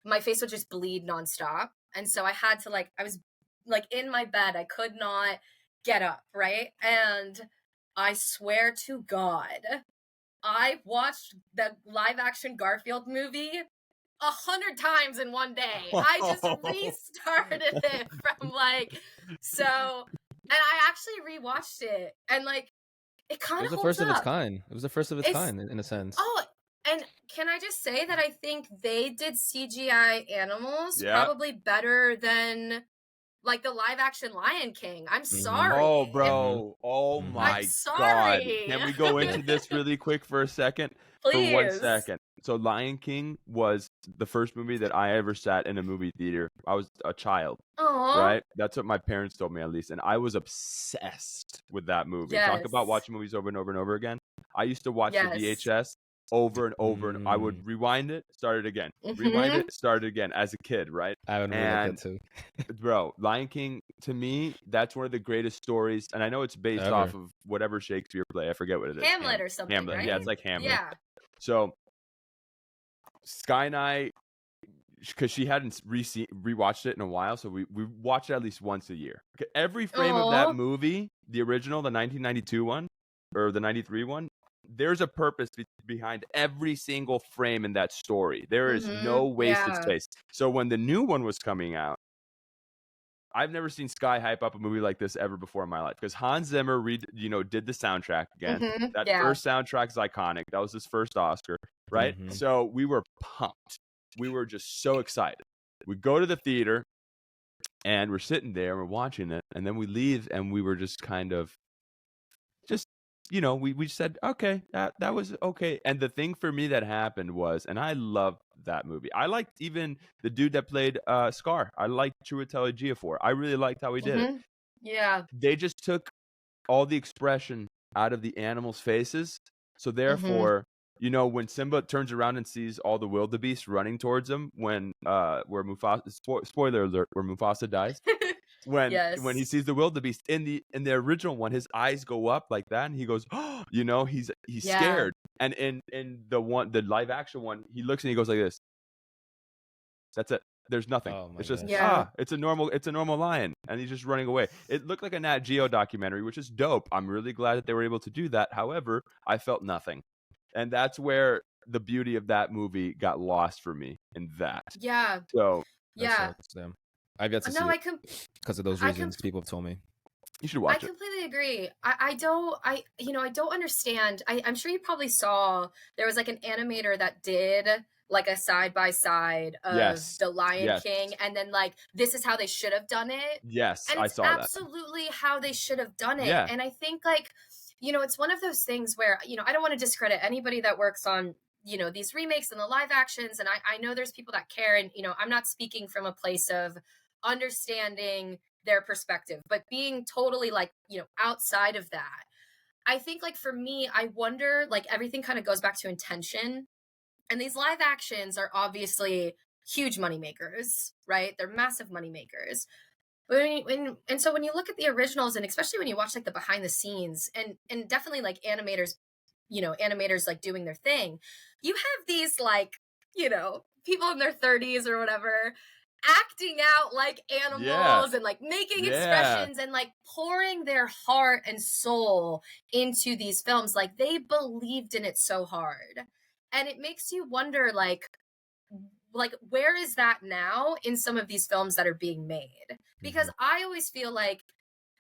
my face would just bleed nonstop. And so I had to I was like in my bed, I could not get up, right? And I swear to God, I watched the live action Garfield movie 100 times in one day. I just restarted it from and I actually rewatched it, and it kind of It was the first of its kind. It was the first of its kind in a sense. Oh, and can I just say that I think they did CGI animals probably better than the live action Lion King. I'm sorry. Oh, bro. Oh my God. Can we go into this really quick for a second? Please. For 1 second. So Lion King was the first movie that I ever sat in a movie theater. I was a child. Aww. Right? That's what my parents told me, at least. And I was obsessed with that movie. Yes. Talk about watching movies over and over and over again. I used to watch the VHS over and over, and I would rewind it, start it again, rewind it, start it again as a kid, right? I would remember that too. Bro, Lion King, to me, that's one of the greatest stories, and I know it's based off of whatever Shakespeare play. I forget what it is. Hamlet or something, Hamlet, right? yeah, it's like Hamlet. Yeah. So, Sky and I, because she hadn't rewatched it in a while, so we watched it at least once a year. Every frame of that movie, the original, the 1992 one, or the 93 one, there's a purpose behind every single frame in that story. There is no wasted space. So when the new one was coming out, I've never seen Sky hype up a movie like this ever before in my life, because Hans Zimmer did the soundtrack again. That first soundtrack is iconic. That was his first Oscar, right? So we were pumped. We were just so excited. We go to the theater and we're sitting there and we're watching it, and then we leave and we were just kind of we said, okay, that was okay. And the thing for me that happened was, and I loved that movie. I liked even the dude that played Scar. I liked Chiwetel Ejiofor. I really liked how he did it. Yeah. They just took all the expression out of the animals' faces. So therefore, when Simba turns around and sees all the wildebeest running towards him, where Mufasa, spoiler alert, where Mufasa dies. When he sees the wildebeest in the original one, his eyes go up like that, and he goes, oh, he's scared. And in the live action one, he looks and he goes like this. That's it. There's nothing. It's just it's a normal lion, and he's just running away. It looked like a Nat Geo documentary, which is dope. I'm really glad that they were able to do that. However, I felt nothing, and that's where the beauty of that movie got lost for me in that. Yeah. So I got to see it because of those reasons people have told me. You should watch it. I completely agree. I don't understand. I'm sure you probably saw there was like an animator that did like a side by side of the Lion King, and then like this is how they should have done it. Yes, and I it's saw that. absolutely how they should have done it. Yeah. And I think like it's one of those things where I don't want to discredit anybody that works on these remakes and the live actions, and I know there's people that care, and I'm not speaking from a place of understanding their perspective, but being totally like outside of that, I think like for me, I wonder, like everything kind of goes back to intention, and these live actions are obviously huge money makers, right? They're massive money makers. And so when you look at the originals, and especially when you watch like the behind the scenes, and definitely like animators like doing their thing, you have these like people in their 30s or whatever acting out like animals and like making expressions and like pouring their heart and soul into these films. Like they believed in it so hard, and it makes you wonder like where is that now in some of these films that are being made? Because I always feel like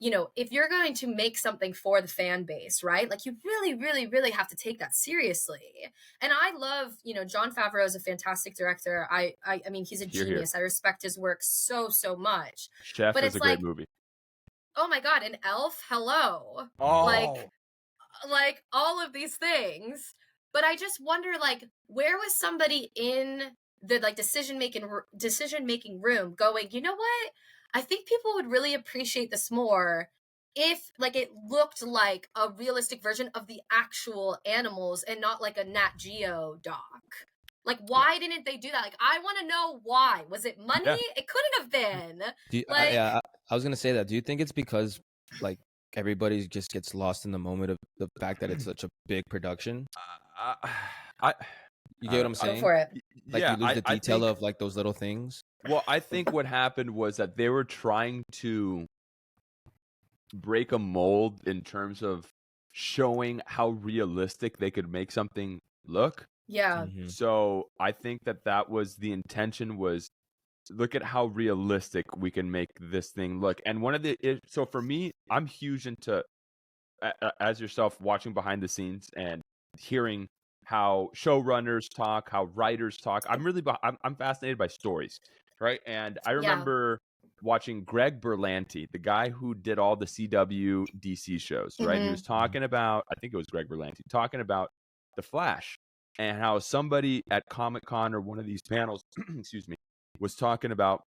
if you're going to make something for the fan base, right? Like you really, really, really have to take that seriously. And I love, Jon Favreau is a fantastic director. I mean, he's a genius. I respect his work so, so much. Chef is a great movie. Oh my God. And Elf, hello. Oh. Like all of these things. But I just wonder, like, where was somebody in the like decision-making room going, you know what? I think people would really appreciate this more if like it looked like a realistic version of the actual animals and not like a Nat Geo doc. Like, why didn't they do that? Like, I want to know why. Was it money? Yeah. It couldn't have been. I was going to say that. Do you think it's because like everybody just gets lost in the moment of the fact that it's such a big production? You get what I'm saying? Go for it. Like you lose the detail of like those little things. Well, I think what happened was that they were trying to break a mold in terms of showing how realistic they could make something look. Yeah. So I think that was the intention, was look at how realistic we can make this thing look. And so for me, I'm huge into, as yourself, watching behind the scenes and hearing how showrunners talk, how writers talk. I'm fascinated by stories, right? And I remember watching Greg Berlanti, the guy who did all the CW DC shows, right? He was talking about, I think it was Greg Berlanti, talking about The Flash, and how somebody at Comic-Con or one of these panels, excuse me, was talking about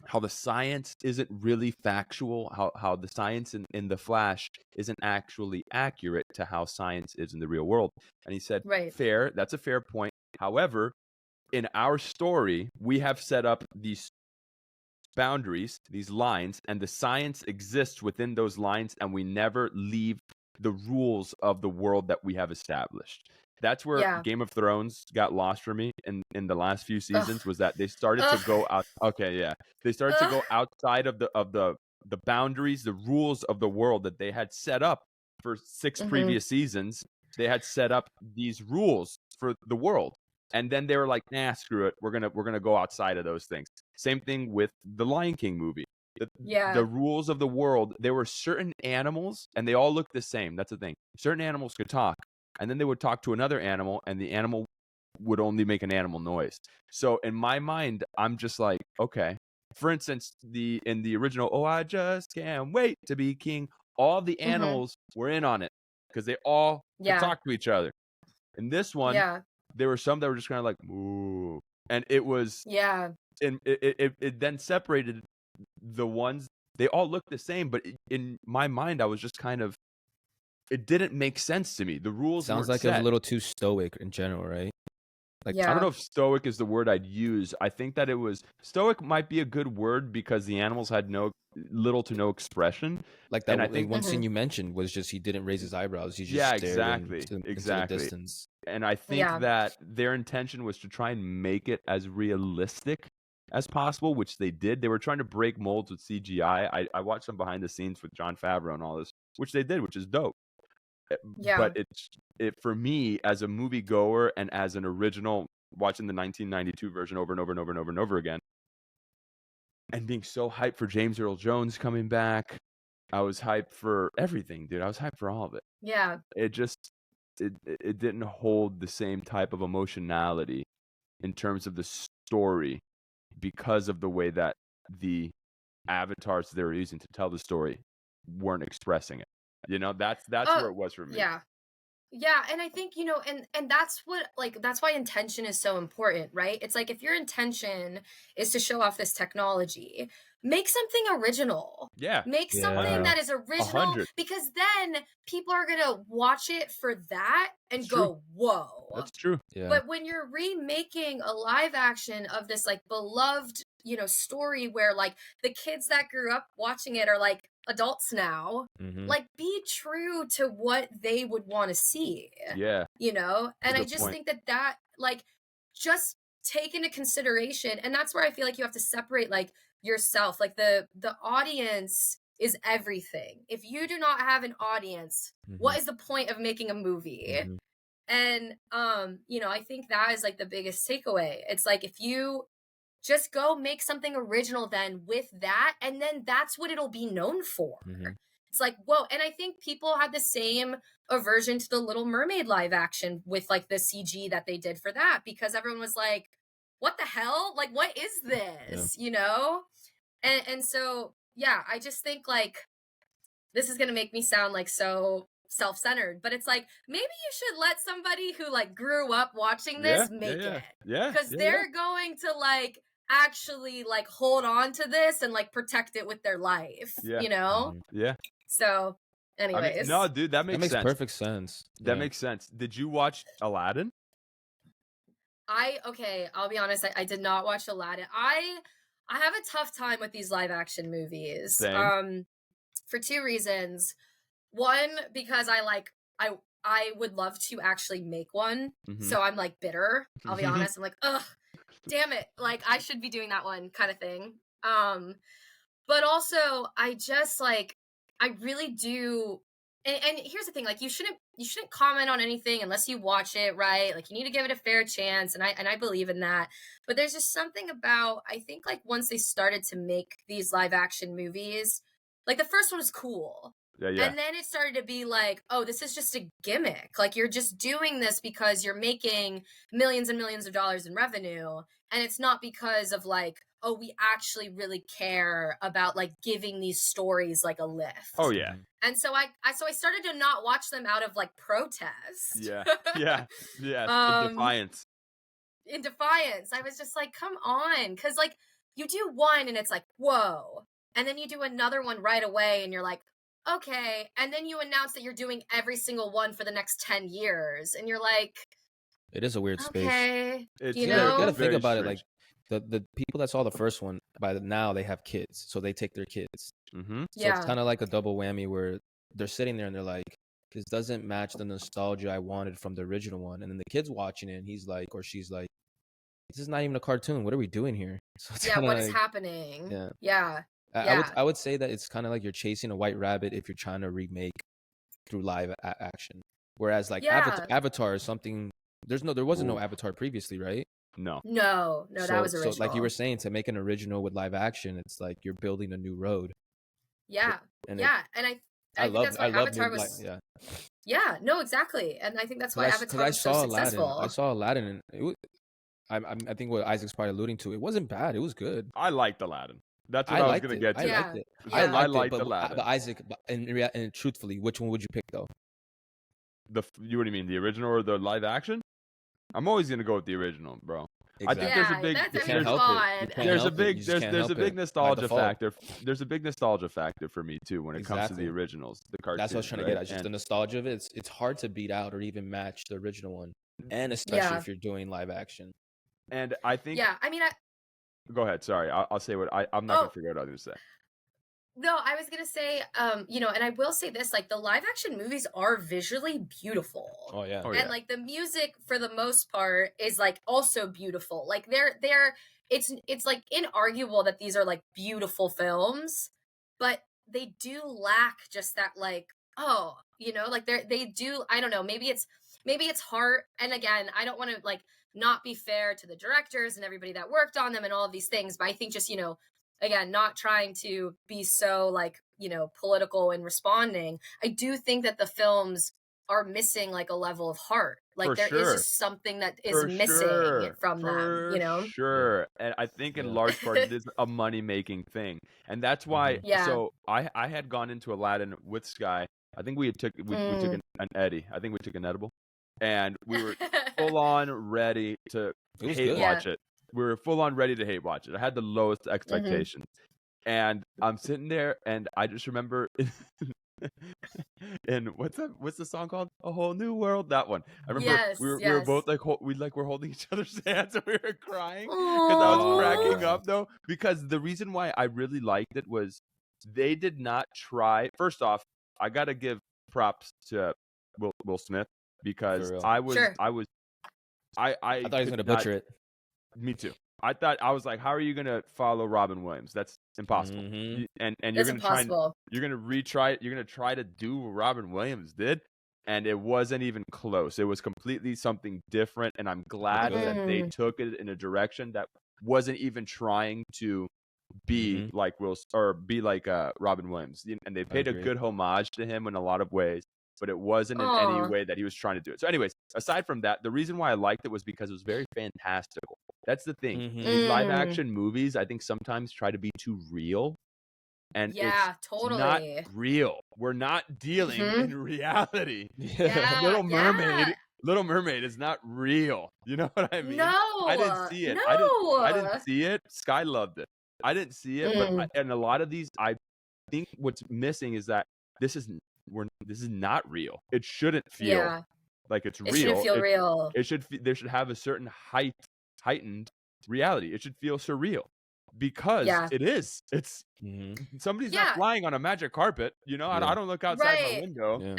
how the science isn't really factual, how the science in The Flash isn't actually accurate to how science is in the real world. And he said, fair, that's a fair point. However, in our story, we have set up these boundaries, these lines, and the science exists within those lines, and we never leave the rules of the world that we have established. That's where Game of Thrones got lost for me in the last few seasons. Was that they started to go out. They started to go outside of the boundaries, the rules of the world that they had set up for 6 previous seasons, they had set up these rules for the world. And then they were like, nah, screw it. We're gonna go outside of those things. Same thing with the Lion King movie. The rules of the world, there were certain animals and they all looked the same. That's the thing. Certain animals could talk, and then they would talk to another animal, and the animal would only make an animal noise. So in my mind, I'm just like, okay. For instance, in the original, oh, I just can't wait to be king, all the animals were in on it because they all could talk to each other. In this one, there were some that were just kind of like, ooh. And it was, and it then separated the ones, they all looked the same, but in my mind, I was just kind of, it didn't make sense to me. The rules sounds like set. it was a little too stoic in general, right? Like, I don't know if stoic is the word I'd use. I think that it was, stoic might be a good word because the animals had little to no expression. Like that, and I think one scene you mentioned was just he didn't raise his eyebrows. He just stared exactly. into the distance. And I think that their intention was to try and make it as realistic as possible, which they did. They were trying to break molds with CGI. I watched some behind the scenes with Jon Favreau and all this, which they did, which is dope. But it for me as a movie goer and as an original watching the 1992 version over and over and over and over and over again, and being so hyped for James Earl Jones coming back, I was hyped for everything, dude. I was hyped for all of it. Yeah. It just it didn't hold the same type of emotionality in terms of the story because of the way that the avatars they were using to tell the story weren't expressing it. You know, that's where it was for me. Yeah, and I think, and that's what, that's why intention is so important, right? It's like, if your intention is to show off this technology, make something original. Yeah. Make something that is original, 100. because then people are going to watch it for that and That's go, true. whoa. That's true. Yeah. But when you're remaking a live action of this beloved, story where the kids that grew up watching it are adults now, be true to what they would want to see. Yeah. And I just think that just take into consideration, and that's where I feel like you have to separate yourself, the audience is everything. If you do not have an audience, what is the point of making a movie? And I think that is the biggest takeaway. It's if you just go make something original then with that, and then that's what it'll be known for. It's whoa. And I think people had the same aversion to the Little Mermaid live action with the CG that they did for that, because everyone was like, what the hell? What is this? And so, yeah, I just think this is going to make me sound so self-centered, but it's maybe you should let somebody who grew up watching this make it. Yeah. Because they're going to actually hold on to this and protect it with their life. Yeah. So anyways. No, dude, that makes sense. Perfect sense. That makes sense. Did you watch Aladdin? I'll be honest, I did not watch Aladdin. I have a tough time with these live action movies. Same. For two reasons. One, because I would love to actually make one. So I'm bitter. I'll be honest. I'm ugh, damn it. I should be doing that one kind of thing. But also I just I really do. And here's the thing, you shouldn't comment on anything unless you watch it, right? You need to give it a fair chance. And I believe in that. But there's just something about, I think once they started to make these live action movies, the first one was cool. Yeah. And then it started to be oh, this is just a gimmick. You're just doing this because you're making millions and millions of dollars in revenue. And it's not because of oh, we actually really care about giving these stories a lift. Oh yeah. And so I started to not watch them out of protest. Yeah. In defiance. In defiance. I was just come on. Because you do one and it's whoa. And then you do another one right away and you're okay. And then you announce that you're doing every single one for the next 10 years. And you're it is a weird space. Okay. You gotta think about it. The people that saw the first one, by now they have kids. So they take their kids. So it's kind of like a double whammy where they're sitting there and they're this doesn't match the nostalgia I wanted from the original one. And then the kid's watching it and he's or she's this is not even a cartoon. What are we doing here? So it's what is happening? Yeah. I would say that it's kind of you're chasing a white rabbit if you're trying to remake through live action. Whereas like Yeah. Avatar is something. There wasn't no Ooh. Avatar previously, right? No. No, that was original. So like you were saying, to make an original with live action, it's like you're building a new road. Yeah, And yeah, and I think that's why Avatar was. yeah. Yeah, no, exactly, and I think that's why Because Avatar I was so saw successful. Aladdin. I saw Aladdin, and it was, I think what Isaac's probably alluding to, it wasn't bad. It was good. I liked Aladdin. That's what I was gonna get to. I liked it. Yeah. I liked but Aladdin. But Isaac, and truthfully, which one would you pick though? What do you mean, the original or the live action? I'm always gonna go with the original, bro. Exactly. I think there's a Yeah, big that's You a can't good help one. it. You can't there's a help it. big You just can't there's a help big it by nostalgia default. factor. There's a big nostalgia factor for me too when it comes to the Exactly. originals, the cartoons. That's what I was trying to right? get at. Just the And- nostalgia of it. It's hard to beat out or even match the original one, and especially Yeah. if you're doing live action. and I think. Yeah, I mean, Go ahead. Sorry, I'll say what I'm not gonna figure out what I'm gonna say. no, I was gonna say, and I will say this: like the live action movies are visually beautiful. Oh yeah. Oh, And yeah. like the music for the most part is like also beautiful. Like it's like inarguable that these are like beautiful films, but they do lack just that like, like they do, I don't know, maybe it's heart. And again, I don't want to like not be fair to the directors and everybody that worked on them and all of these things, but I think just, again, not trying to be so like, political in responding. I do think that the films are missing like a level of heart. Like For there is sure. just something that is For missing sure. from For them, sure. And I think in Yeah. large part it is a money making thing. And that's why Yeah. so I had gone into Aladdin with Sky. I think we took an Eddie. I think we took an edible. And we were full on ready to It was hate good. watch it. We were full on ready to hate watch it. I had the lowest expectations. And I'm sitting there and I just remember and what's the song called? A Whole New World. That one. I remember Yes, we were yes. both like we're holding each other's hands and we were crying because I was cracking up though. Because the reason why I really liked it was they did not try. First off, I gotta give props to Will Smith because For real. I was Sure. I I thought he was could gonna not- butcher it. Me too. I was like, how are you gonna follow Robin Williams? That's impossible. Mhm. And you're It's gonna try. impossible. You're gonna retry it. You're gonna try to do what Robin Williams did, and it wasn't even close. It was completely something different, and I'm glad that they took it in a direction that wasn't even trying to be like Robin Williams. And they paid a agree. good homage to him in a lot of ways, but it wasn't in any Aw. way that he was trying to do it. So, anyways, aside from that, the reason why I liked it was because it was very fantastical. That's the thing. Mhm. These live action movies, I think sometimes try to be too real. And Yeah, it's totally. not real. We're not dealing in reality. Yeah, Little Mermaid. yeah. Little Mermaid is not real. You know what I mean? No, I didn't see it. No. I didn't see it. Sky loved it. I didn't see it, but and a lot of these, I think what's missing is that this is not real. It shouldn't feel like it's real. It shouldn't feel real. There should have a certain heightened reality. It should feel surreal because it is. It's somebody's not flying on a magic carpet. I don't look outside my window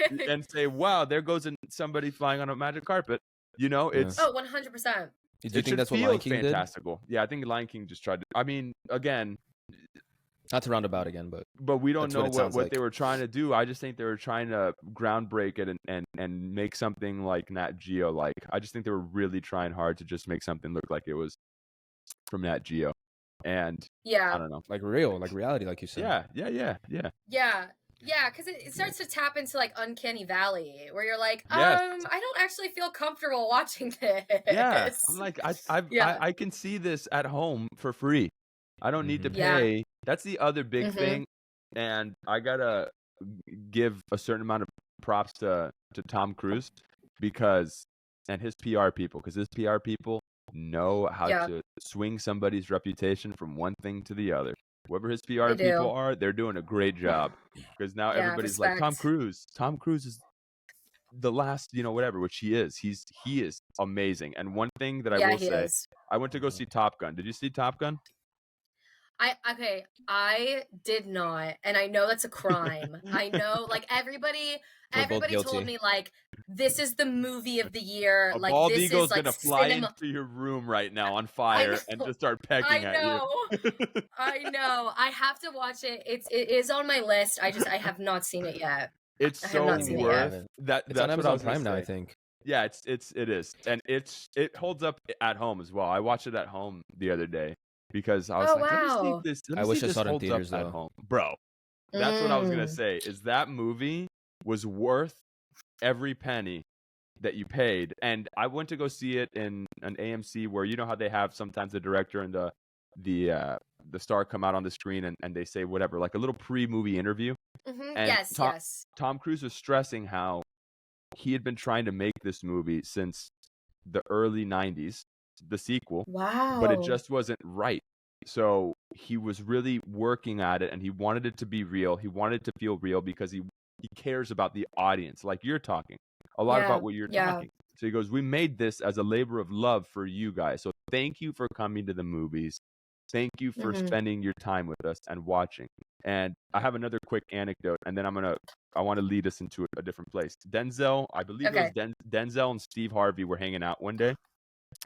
and say, "Wow, there goes somebody flying on a magic carpet." It's 100%. Do you think that's what Lion King fantastical? Yeah, I think Lion King just tried to. I mean, again, not to round about again, but we don't know what like. they were trying to do. I just think they were trying to groundbreak it and make something like Nat Geo. Like, I just think they were really trying hard to just make something look like it was from Nat Geo. And I don't know, like reality, like you said. Yeah, because it starts to tap into like Uncanny Valley, where you're like, Yes. I don't actually feel comfortable watching this. Yeah, I'm like, I can see this at home for free. I don't need to pay. That's the other big thing, and I gotta give a certain amount of props to Tom Cruise and his PR people, because his PR people know how to swing somebody's reputation from one thing to the other. Whoever his PR people are, they're doing a great job, because now everybody's like, Tom Cruise is the last, whatever, which he is. He is amazing. And one thing that I will say, I went to go see Top Gun. Did you see Top Gun? I did not, and I know that's a crime. I know, like everybody told me like this is the movie of the year. A like bald this eagle's is like gonna fly into your room right now on fire and just start pecking at you. I know. I have to watch it. It is on my list. I have not seen it yet. It's I have so not seen it yet. worth that. It's on That's what I Amazon was gonna Prime now, I say. think. Yeah, it is, and it holds up at home as well. I watched it at home the other day because I was Oh like, let me see wow. if this, I wish I saw it in holds up theaters at though. home, bro. That's what I was gonna Mm. say. Is that movie was worth every penny that you paid. And I went to go see it in an AMC where you know how they have sometimes the director and the star come out on the screen and they say whatever, like a little pre-movie interview. And Yes, yes. Tom Cruise was stressing how he had been trying to make this movie since the early 90s, the sequel, but it Wow. just wasn't right. So he was really working at it and he wanted it to be real. He wanted it to feel real because he cares about the audience, like you're talking a lot about what you're talking. So he goes, we made this as a labor of love for you guys. So thank you for coming to the movies. Thank you for spending your time with us and watching. And I have another quick anecdote, and then I want to lead us into a different place. Denzel, I believe it was Denzel and Steve Harvey were hanging out one day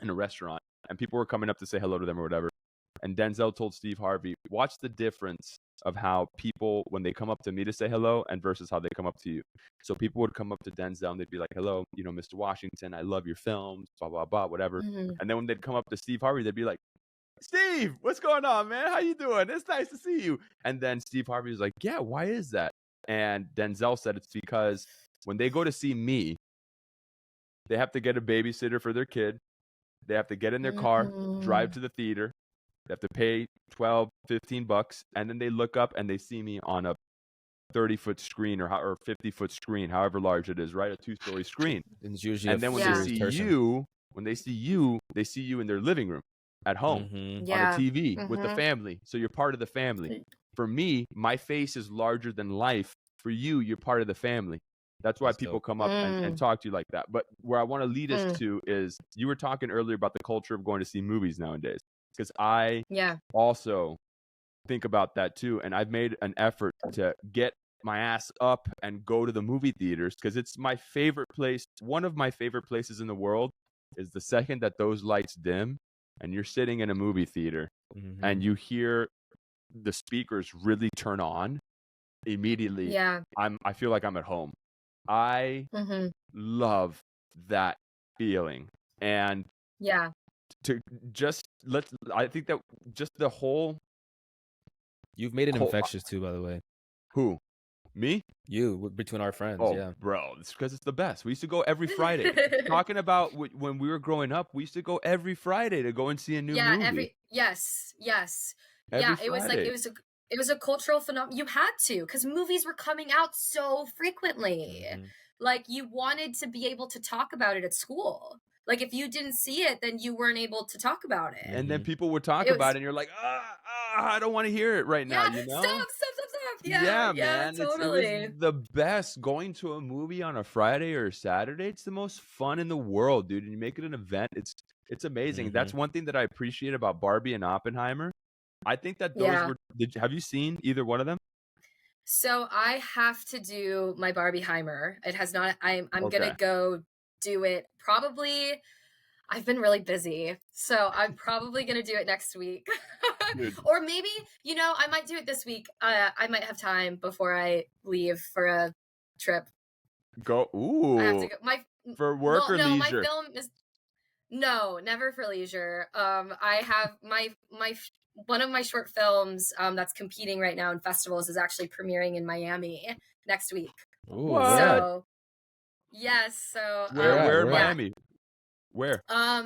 in a restaurant, and people were coming up to say hello to them or whatever. And Denzel told Steve Harvey, watch the difference of how people, when they come up to me to say hello and versus how they come up to you. So people would come up to Denzel and they'd be like, hello, Mr. Washington, I love your films, blah, blah, blah, whatever. And then when they'd come up to Steve Harvey, they'd be like, Steve, what's going on, man? How you doing? It's nice to see you. And then Steve Harvey was like, yeah, why is that? And Denzel said it's because when they go to see me, they have to get a babysitter for their kid. They have to get in their car, drive to the theater. They have to pay $12, $15, and then they look up and they see me on a 30-foot screen or 50-foot screen, however large it is, right? A 2-story screen. And it's usually and then when they see you, they see you in their living room at home on a TV with the family. So you're part of the family. For me, my face is larger than life. For you, you're part of the family. That's why people come up and talk to you like that. But where I want to lead us to is you were talking earlier about the culture of going to see movies nowadays. Because I also think about that too. And I've made an effort to get my ass up and go to the movie theaters because it's my favorite place. One of my favorite places in the world is the second that those lights dim and you're sitting in a movie theater and you hear the speakers really turn on immediately. Yeah. I feel like I'm at home. I love that feeling. And I think that just the whole. You've made it infectious too, by the way. Who? Me? You, between our friends. Oh, yeah, bro, it's because it's the best. We used to go every Friday. Talking about when we were growing up, we used to go every Friday to go and see a new movie. Yes. Every It was like it was a cultural phenomenon. You had to, because movies were coming out so frequently. Like you wanted to be able to talk about it at school. Like if you didn't see it, then you weren't able to talk about it. And then people would talk about it and you're like, I don't want to hear it right now, Stop. Yeah, man. Totally. It was the best. Going to a movie on a Friday or a Saturday, it's the most fun in the world, dude. And you make it an event. It's amazing. That's one thing that I appreciate about Barbie and Oppenheimer. I think that those were. Have you seen either one of them? So I have to do my Barbieheimer. It has not. I'm gonna go do it probably. I've been really busy, so I'm probably gonna do it next week, or maybe I might do it this week. I might have time before I leave for a trip. Go. Ooh. I have to go. For work or leisure? No, my film is never for leisure. I have my one of my short films that's competing right now in festivals is actually premiering in Miami next week. Ooh, so yes, so where in Miami? Where?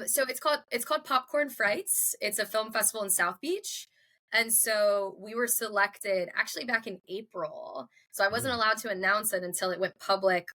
So it's called Popcorn Frights. It's a film festival in South Beach. And so we were selected actually back in April. So I wasn't allowed to announce it until it went public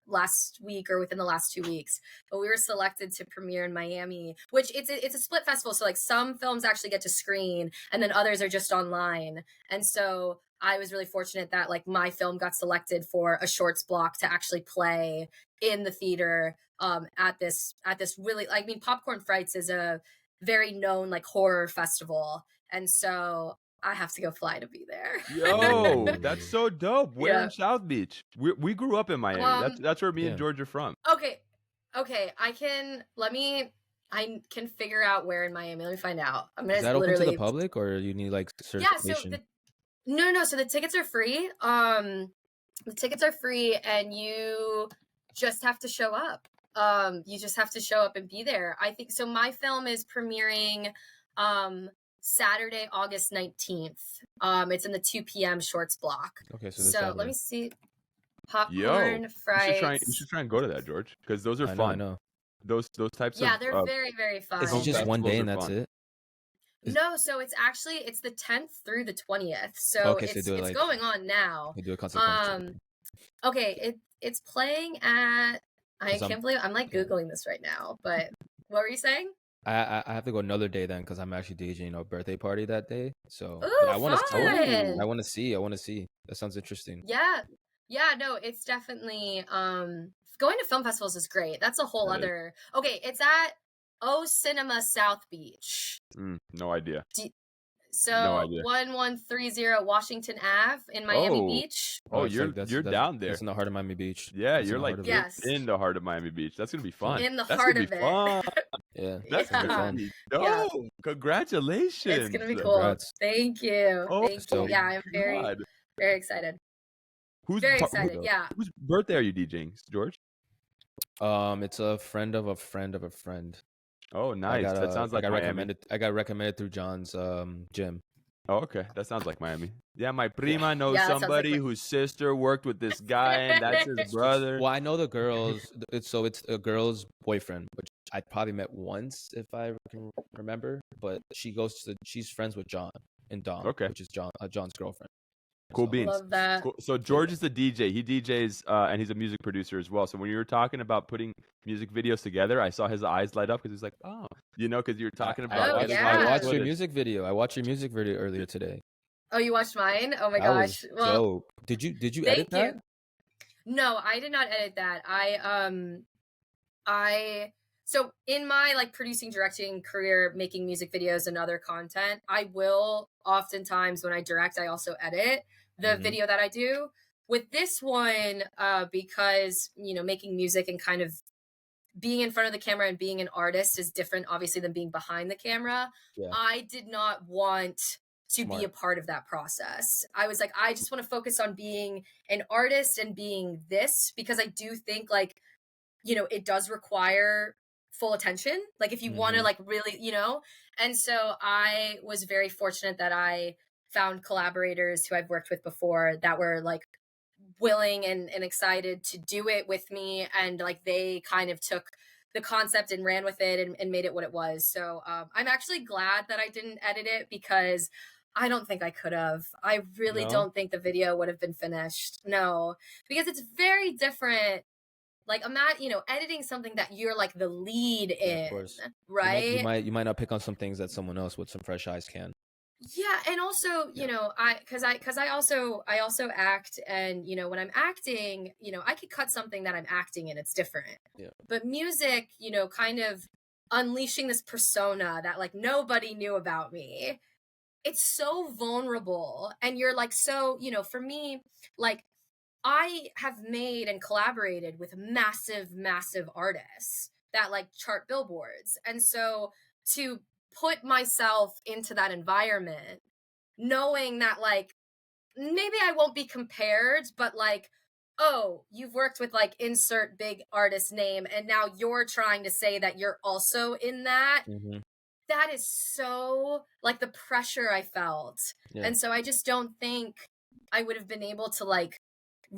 last week or within the last 2 weeks. But we were selected to premiere in Miami, which it's a split festival. So like some films actually get to screen and then others are just online. And so I was really fortunate that like my film got selected for a shorts block to actually play in the theater at this really, I mean, Popcorn Frights is a very known like horror festival, and so I have to go fly to be there. Yo, that's so dope. Where in South Beach? We grew up in Miami. That's where me and George are from. Okay, I can figure out where in Miami. Let me find out. I'm gonna. Is that open to the public, or you need like certification? No. So the tickets are free. The tickets are free, and you just have to show up. You just have to show up and be there. I think so. My film is premiering Saturday, August 19th. It's in the 2 p.m. shorts block. Okay, so let me see. Yo, Popcorn, fries. you should try and go to that, George, because those are I fun. know. Those types Yeah, of they're very, very fun. Is it just one festivals day are and that's fun. it? No, so it's the 10th through the 20th. So Okay, so they it's do it like going on now. they do a concert. Okay, it's playing at. I 'Cause can't believe I'm like Googling this right now. But what were you saying? I have to go another day then because I'm actually DJing a birthday party that day. So Ooh, but I want to fun! I want to see. That sounds interesting. Yeah, no, it's definitely going to film festivals is great. That's a whole That is. other. Okay, it's at O Cinema South Beach. No idea. So No idea. 1130 Washington Ave in Miami Oh. Beach. Oh, it's you're like that's down there. That's in the heart of Miami Beach. Yeah, It's in you're the like heart of it. Yes. in the heart of Miami Beach. That's gonna be fun. In the That's heart gonna of be it. fun. Yeah, That's Yeah. gonna be dope. Yeah. Congratulations. It's gonna be cool. Congrats. Thank you. Oh, Thank so- you. Yeah, I'm very, God. very excited. Who's Very par- excited. Yeah. Whose birthday are you DJing, George? It's a friend of a friend of a friend. Oh, nice. That sounds like Miami. I got recommended through John's gym. Oh, okay. That sounds like Miami. Yeah, my prima knows Yeah, that sounds like somebody Mi- whose sister worked with this guy, and that's his brother. Well, I know the girls. It's a girl's boyfriend, which I probably met once if I can remember. But she's friends with John and Dom, Okay. which is John's girlfriend. Cool So- beans. Love that. Cool. So George is the DJ. He DJs and he's a music producer as well. So when you were talking about putting music videos together, I saw his eyes light up because he's like, oh, because you were talking about. Oh, editing yeah. I watched footage. your music video. I watched your music video earlier today. Oh, you watched mine? Oh my That was gosh. Well, dope. Did you thank edit that? you. No, I did not edit that. So in my like producing, directing career, making music videos and other content, I will oftentimes when I direct, I also edit the Mhm. video that I do. With this one, because making music and kind of being in front of the camera and being an artist is different, obviously, than being behind the camera. Yeah. I did not want to be Smart. a part of that process. I was like, I just want to focus on being an artist and being this, because I do think like, it does require full attention. Like if you want to like really, and so I was very fortunate that I found collaborators who I've worked with before that were like willing and excited to do it with me. And like, they kind of took the concept and ran with it and made it what it was. So I'm actually glad that I didn't edit it, because I don't think I could have. I really No? don't think the video would have been finished. No, because it's very different. Like, editing something that you're like the lead Yeah, of in, course. right? You might not pick on some things that someone else with some fresh eyes can. Yeah, and also, I also act, and when I'm acting, I could cut something that I'm acting in, it's different. Yeah. But music, kind of unleashing this persona that like nobody knew about me. It's so vulnerable, and you're like, so, for me, like I have made and collaborated with massive, massive artists that like chart billboards. And so to put myself into that environment, knowing that like, maybe I won't be compared, but like, oh, you've worked with like insert big artist name, and now you're trying to say that you're also in that. Mm-hmm. That is so like the pressure I felt. Yeah. And so I just don't think I would have been able to like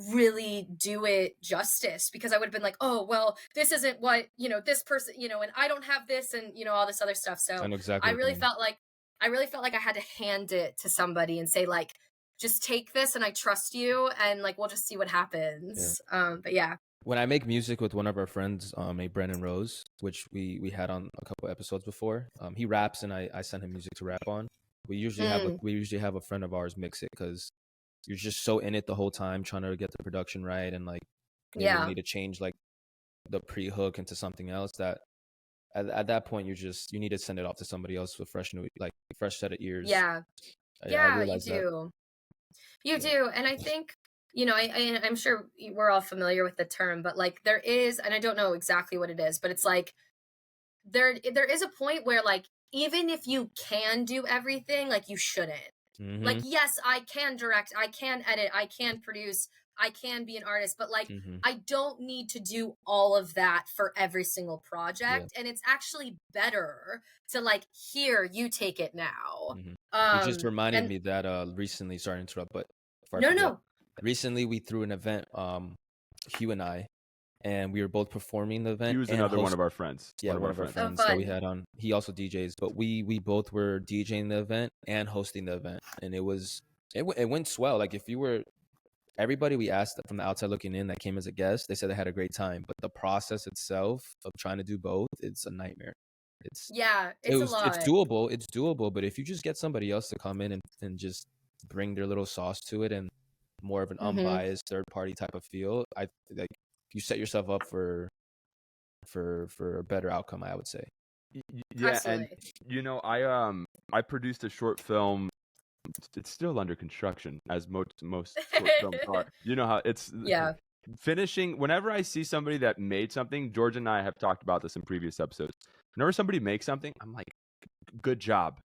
really do it justice, because I would have been like, oh, well, this isn't what, this person, and I don't have this, and, all this other stuff. So I know exactly. I really felt like I had to hand it to somebody and say like, just take this and I trust you, and like, we'll just see what happens. But yeah. When I make music with one of our friends, Brandon Rose, which we had on a couple episodes before, he raps and I send him music to rap on. We usually have a friend of ours mix it, because you're just so in it the whole time trying to get the production right, and like you need to change like the pre-hook into something else, that at that point you need to send it off to somebody else with fresh set of ears. Yeah. I Yeah, you realize that. do. You do. And I think, I'm sure we're all familiar with the term, but like there is, and I don't know exactly what it is, but it's like there is a point where like, even if you can do everything, like you shouldn't. Mhm. Like, yes, I can direct, I can edit, I can produce, I can be an artist, but like Mm-hmm. I don't need to do all of that for every single project. And it's actually better to like, here, you take it now. Mm-hmm. You just reminded And me that recently, sorry to interrupt, but before I no, forget, no. recently we threw an event, Hugh and I, and we were both performing the event. He was and another one of our friends. Yeah, one of our friends that we had on. He also DJs, but we both were DJing the event and hosting the event, and it went swell. Like if you were everybody we asked from the outside looking in that came as a guest, they said they had a great time, but the process itself of trying to do both, it's a nightmare. It's a lot. It's doable, but if you just get somebody else to come in and just bring their little sauce to it and more of an unbiased third party type of feel, I like you set yourself up for a better outcome, I would say. Yeah, Absolutely. and I produced a short film. It's still under construction, as most short films are. You know how it's finishing. Whenever I see somebody that made something, George and I have talked about this in previous episodes. Whenever somebody makes something, I'm like, good job.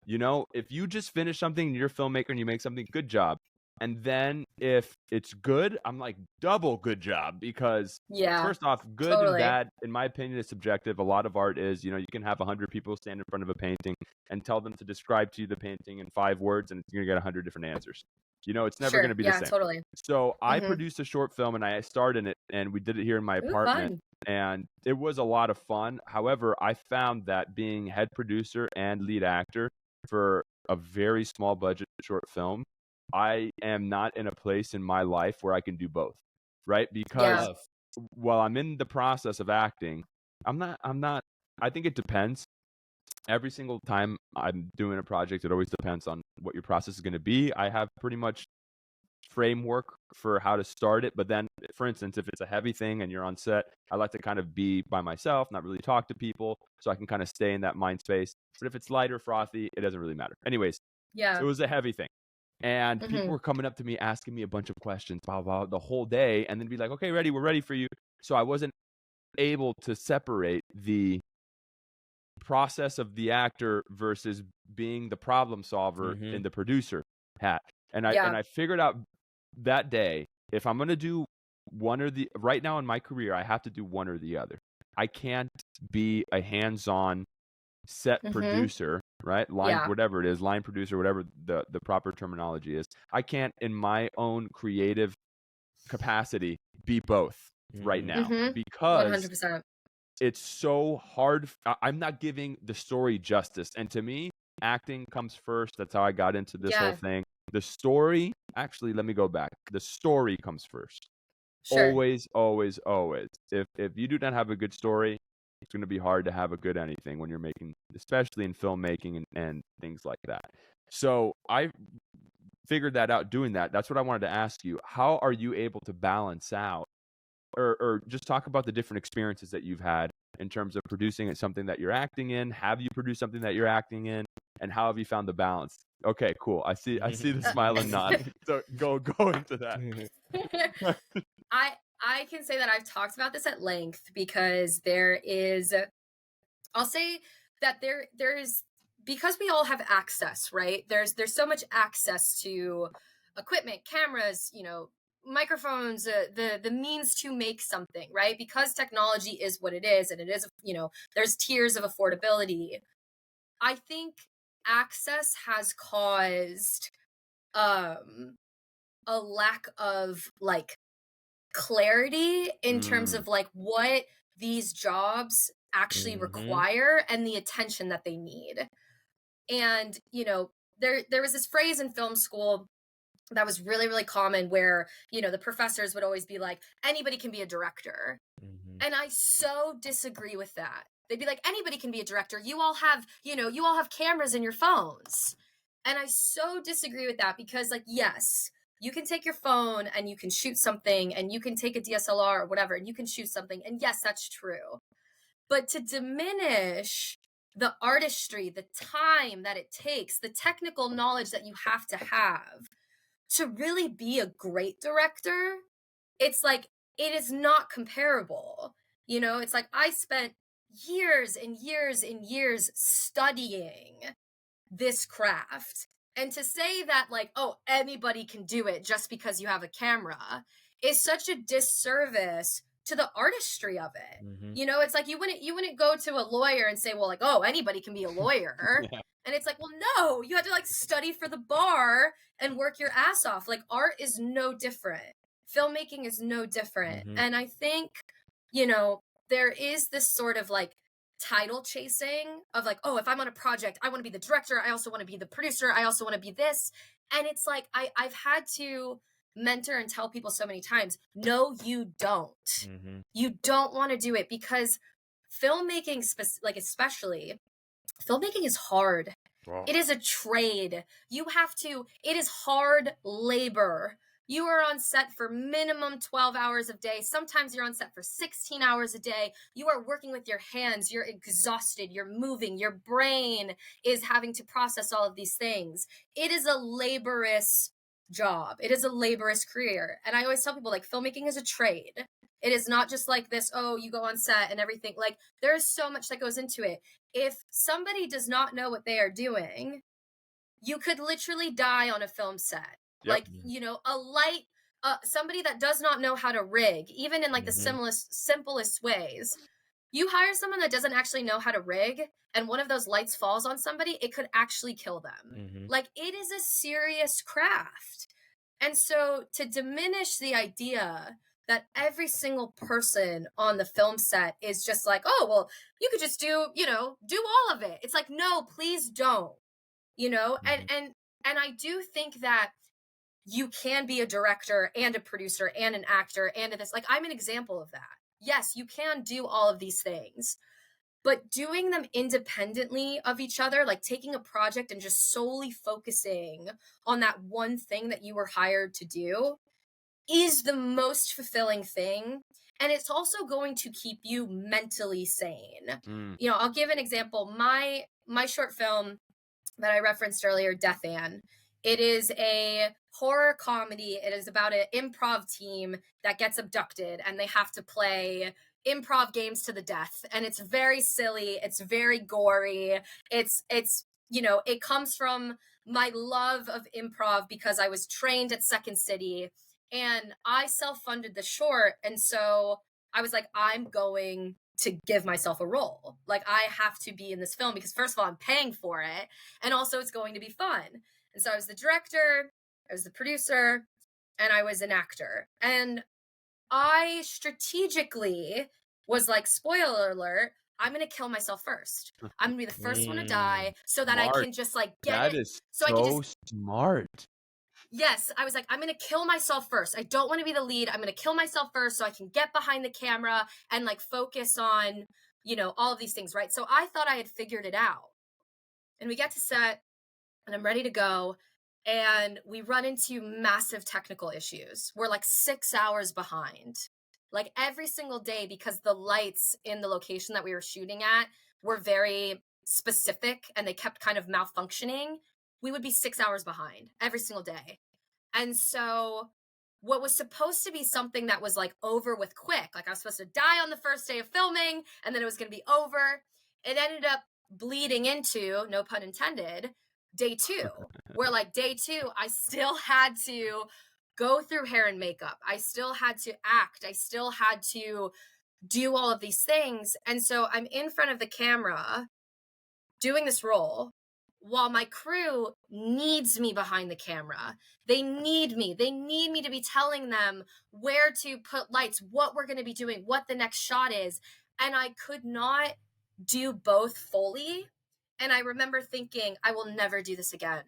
If you just finish something and you're a filmmaker and you make something, good job. And then if it's good, I'm like, double good job, because first off, good and bad, in my opinion, is subjective. A lot of art is, you can have 100 people stand in front of a painting and tell them to describe to you the painting in 5 words, and you're going to get 100 different answers. It's never going to be the same. Totally. So I produced a short film and I starred in it, and we did it here in my apartment. And it was a lot of fun. However, I found that being head producer and lead actor for a very small budget short film, I am not in a place in my life where I can do both, right? Because while I'm in the process of acting, I'm not, I think it depends. Every single time I'm doing a project, it always depends on what your process is going to be. I have pretty much framework for how to start it. But then, for instance, if it's a heavy thing and you're on set, I like to kind of be by myself, not really talk to people, so I can kind of stay in that mind space. But if it's light or frothy, it doesn't really matter. Anyways, it was a heavy thing. And people were coming up to me, asking me a bunch of questions, blah, blah, the whole day, and then be like, okay, ready, we're ready for you. So I wasn't able to separate the process of the actor versus being the problem solver in the producer hat. And I figured out that day, if I'm going to do one or the, right now in my career, I have to do one or the other. I can't be a hands-on set producer, right? Whatever it is, line producer, whatever the proper terminology is. I can't, in my own creative capacity, be both right now because 100%. it's so hard. I'm not giving the story justice. And to me, acting comes first. That's how I got into this whole thing. The story, actually, let me go back. The story comes first. Always, always, always. If you do not have a good story, it's going to be hard to have a good anything when you're making, especially in filmmaking and things like that. So I figured that out doing that. That's what I wanted to ask you. How are you able to balance out or just talk about the different experiences that you've had in terms of producing something that you're acting in? Have you produced something that you're acting in? And how have you found the balance? Okay, cool. I see the smile and nod. So go into that. I can say that I've talked about this at length because I'll say that there is, because we all have access, right? There's so much access to equipment, cameras, microphones, the means to make something, right? Because technology is what it is, and it is, there's tiers of affordability. I think access has caused a lack of like clarity in terms of like what these jobs actually require and the attention that they need. And there was this phrase in film school that was really, really common where the professors would always be like, anybody can be a director. And I so disagree with that. They'd be like, anybody can be a director. You all have cameras in your phones. And I so disagree with that because, like, yes, you can take your phone and you can shoot something, and you can take a DSLR or whatever and you can shoot something. And yes, that's true. But to diminish the artistry, the time that it takes, the technical knowledge that you have to really be a great director, it's like, it is not comparable. It's like I spent years and years and years studying this craft. And to say that, like, oh, anybody can do it just because you have a camera is such a disservice to the artistry of it. Mhm. You know, it's like you wouldn't go to a lawyer and say, well, like, oh, anybody can be a lawyer. Yeah. And it's like, well, no, you had to like study for the bar and work your ass off. Like, art is no different. Filmmaking is no different. Mhm. And I think, you know, there is this sort of like title chasing of like, oh, if I'm on a project, I want to be the director. I also want to be the producer. I also want to be this. And it's like, I've had to mentor and tell people so many times, no, you don't. Mhm. You don't want to do it because filmmaking, like especially, filmmaking is hard. Wow. It is a trade. It is hard labor. You are on set for minimum 12 hours a day. Sometimes you're on set for 16 hours a day. You are working with your hands. You're exhausted. You're moving. Your brain is having to process all of these things. It is a laborious job. It is a laborious career. And I always tell people, like, filmmaking is a trade. It is not just like this, oh, you go on set and everything. Like, there is so much that goes into it. If somebody does not know what they are doing, you could literally die on a film set. Yep. Like, you know, somebody that does not know how to rig, even in like the simplest ways. You hire someone that doesn't actually know how to rig, and one of those lights falls on somebody, it could actually kill them. Mhm. Like, it is a serious craft. And so to diminish the idea that every single person on the film set is just like, oh, well, you could just do all of it. It's like, no, please don't. You know, and I do think that you can be a director and a producer and an actor and this. Like, I'm an example of that. Yes, you can do all of these things, but doing them independently of each other, like taking a project and just solely focusing on that one thing that you were hired to do, is the most fulfilling thing. And it's also going to keep you mentally sane. You know, I'll give an example. My short film that I referenced earlier, Death Ann. It is a horror comedy. It is about an improv team that gets abducted and they have to play improv games to the death. And it's very silly. It's very gory. It's you know, it comes from my love of improv because I was trained at Second City and I self-funded the short. And so I was like, I'm going to give myself a role. Like, I have to be in this film because first of all, I'm paying for it. And also it's going to be fun. And so I was the director, I was the producer, and I was an actor. And I strategically was like, spoiler alert, I'm going to kill myself first. I'm going to be the first one to die so that Smart. I can just like get That it. is So I can just smart. Yes, I was like, I'm going to kill myself first. I don't want to be the lead. I'm going to kill myself first so I can get behind the camera and like focus on, you know, all of these things, right? So I thought I had figured it out. And we get to set and I'm ready to go. And we run into massive technical issues. We're like 6 hours behind, like every single day, because the lights in the location that we were shooting at were very specific and they kept kind of malfunctioning. We would be 6 hours behind every single day. And so what was supposed to be something that was like over with quick, like I was supposed to die on the first day of filming and then it was going to be over, it ended up bleeding into, no pun intended, day 2, where like day 2, I still had to go through hair and makeup. I still had to act. I still had to do all of these things. And so I'm in front of the camera doing this role while my crew needs me behind the camera. They need me. They need me to be telling them where to put lights, what we're going to be doing, what the next shot is. And I could not do both fully. And I remember thinking, I will never do this again.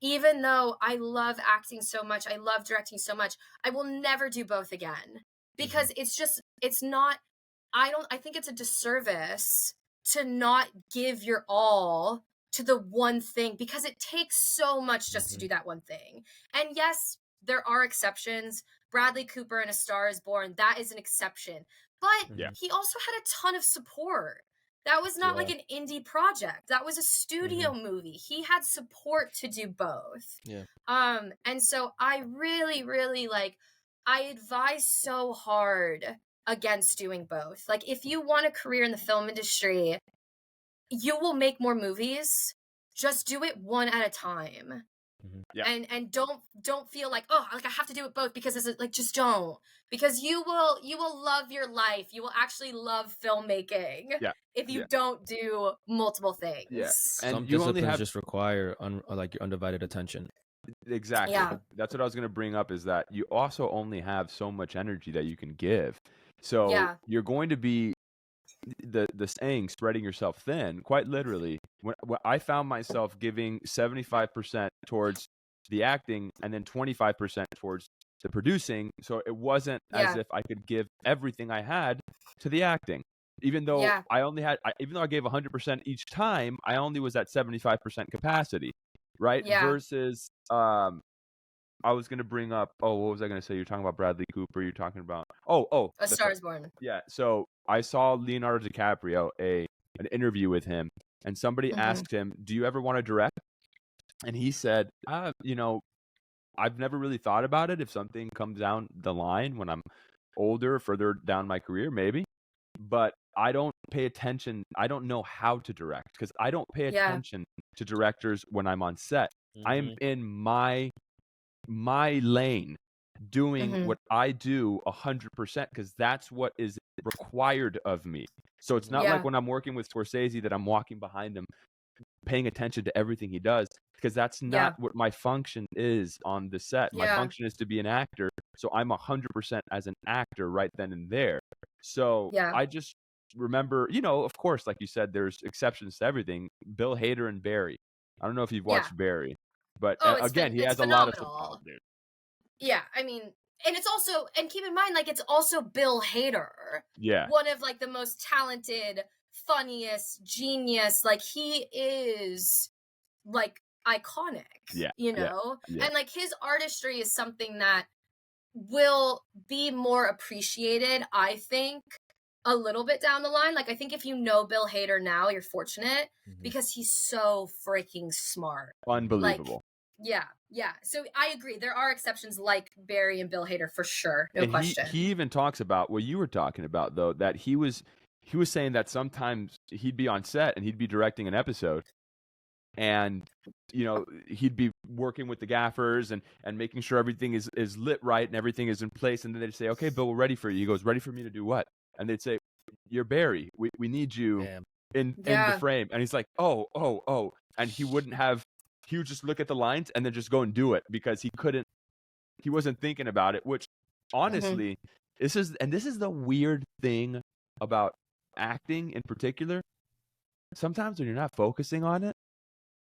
Even though I love acting so much, I love directing so much, I will never do both again. Because I think it's a disservice to not give your all to the one thing, because it takes so much just to do that one thing. And yes, there are exceptions. Bradley Cooper in A Star Is Born, that is an exception. But he also had a ton of support. That was not like an indie project. That was a studio movie. He had support to do both. Yeah. And so I really, really I advise so hard against doing both. Like, if you want a career in the film industry, you will make more movies just do it one at a time. Yeah. And don't feel like, oh, like I have to do it both because this is like, just don't, because you will love your life. You will actually love filmmaking if you don't do multiple things. And some you only disciplines have just require like your undivided attention. exactly. Yeah. That's what I was going to bring up, is that you also only have so much energy that you can give. So you're going to be the saying, spreading yourself thin, quite literally. When I found myself giving 75% towards the acting and then 25% towards the producing, so it wasn't as if I could give everything I had to the acting, even though even though I gave 100% each time, I only was at 75% capacity, right? Versus I was going to bring up, what was I going to say? You're talking about Bradley Cooper. You're talking about, A Star is Born. Yeah. So I saw Leonardo DiCaprio, an interview with him, and somebody asked him, do you ever want to direct? And he said, you know, I've never really thought about it. If something comes down the line when I'm older, further down my career, maybe. But I don't pay attention. I don't know how to direct because I don't pay attention to directors when I'm on set. I'm in my lane doing what I do 100% because that's what is required of me. So it's not like when I'm working with Scorsese that I'm walking behind him paying attention to everything he does, because that's not what my function is on the set. My function is to be an actor. So I'm 100% as an actor right then and there. So I just remember, you know, of course, like you said, there's exceptions to everything. Bill Hader and Barry. I don't know if you've watched Barry. But again, he has a lot of support, dude. Yeah, I mean, and it's also, and keep in mind, like, it's also Bill Hader. Yeah. One of, like, the most talented, funniest, genius. Like, he is, like, iconic. Yeah. You know? Yeah. And, like, his artistry is something that will be more appreciated, I think, a little bit down the line. Like, I think if you know Bill Hader now, you're fortunate because he's so freaking smart. Unbelievable. Like, yeah. So I agree. There are exceptions like Barry and Bill Hader for sure. No question. He even talks about what you were talking about, though, that he was saying that sometimes he'd be on set and he'd be directing an episode and, you know, he'd be working with the gaffers and making sure everything is lit right and everything is in place. And then they'd say, okay, Bill, we're ready for you. He goes, ready for me to do what? And they'd say, you're Barry. We need you in the frame. And he's like, oh. And he would just look at the lines and then just go and do it because he wasn't thinking about it, which honestly, this is the weird thing about acting in particular. Sometimes when you're not focusing on it,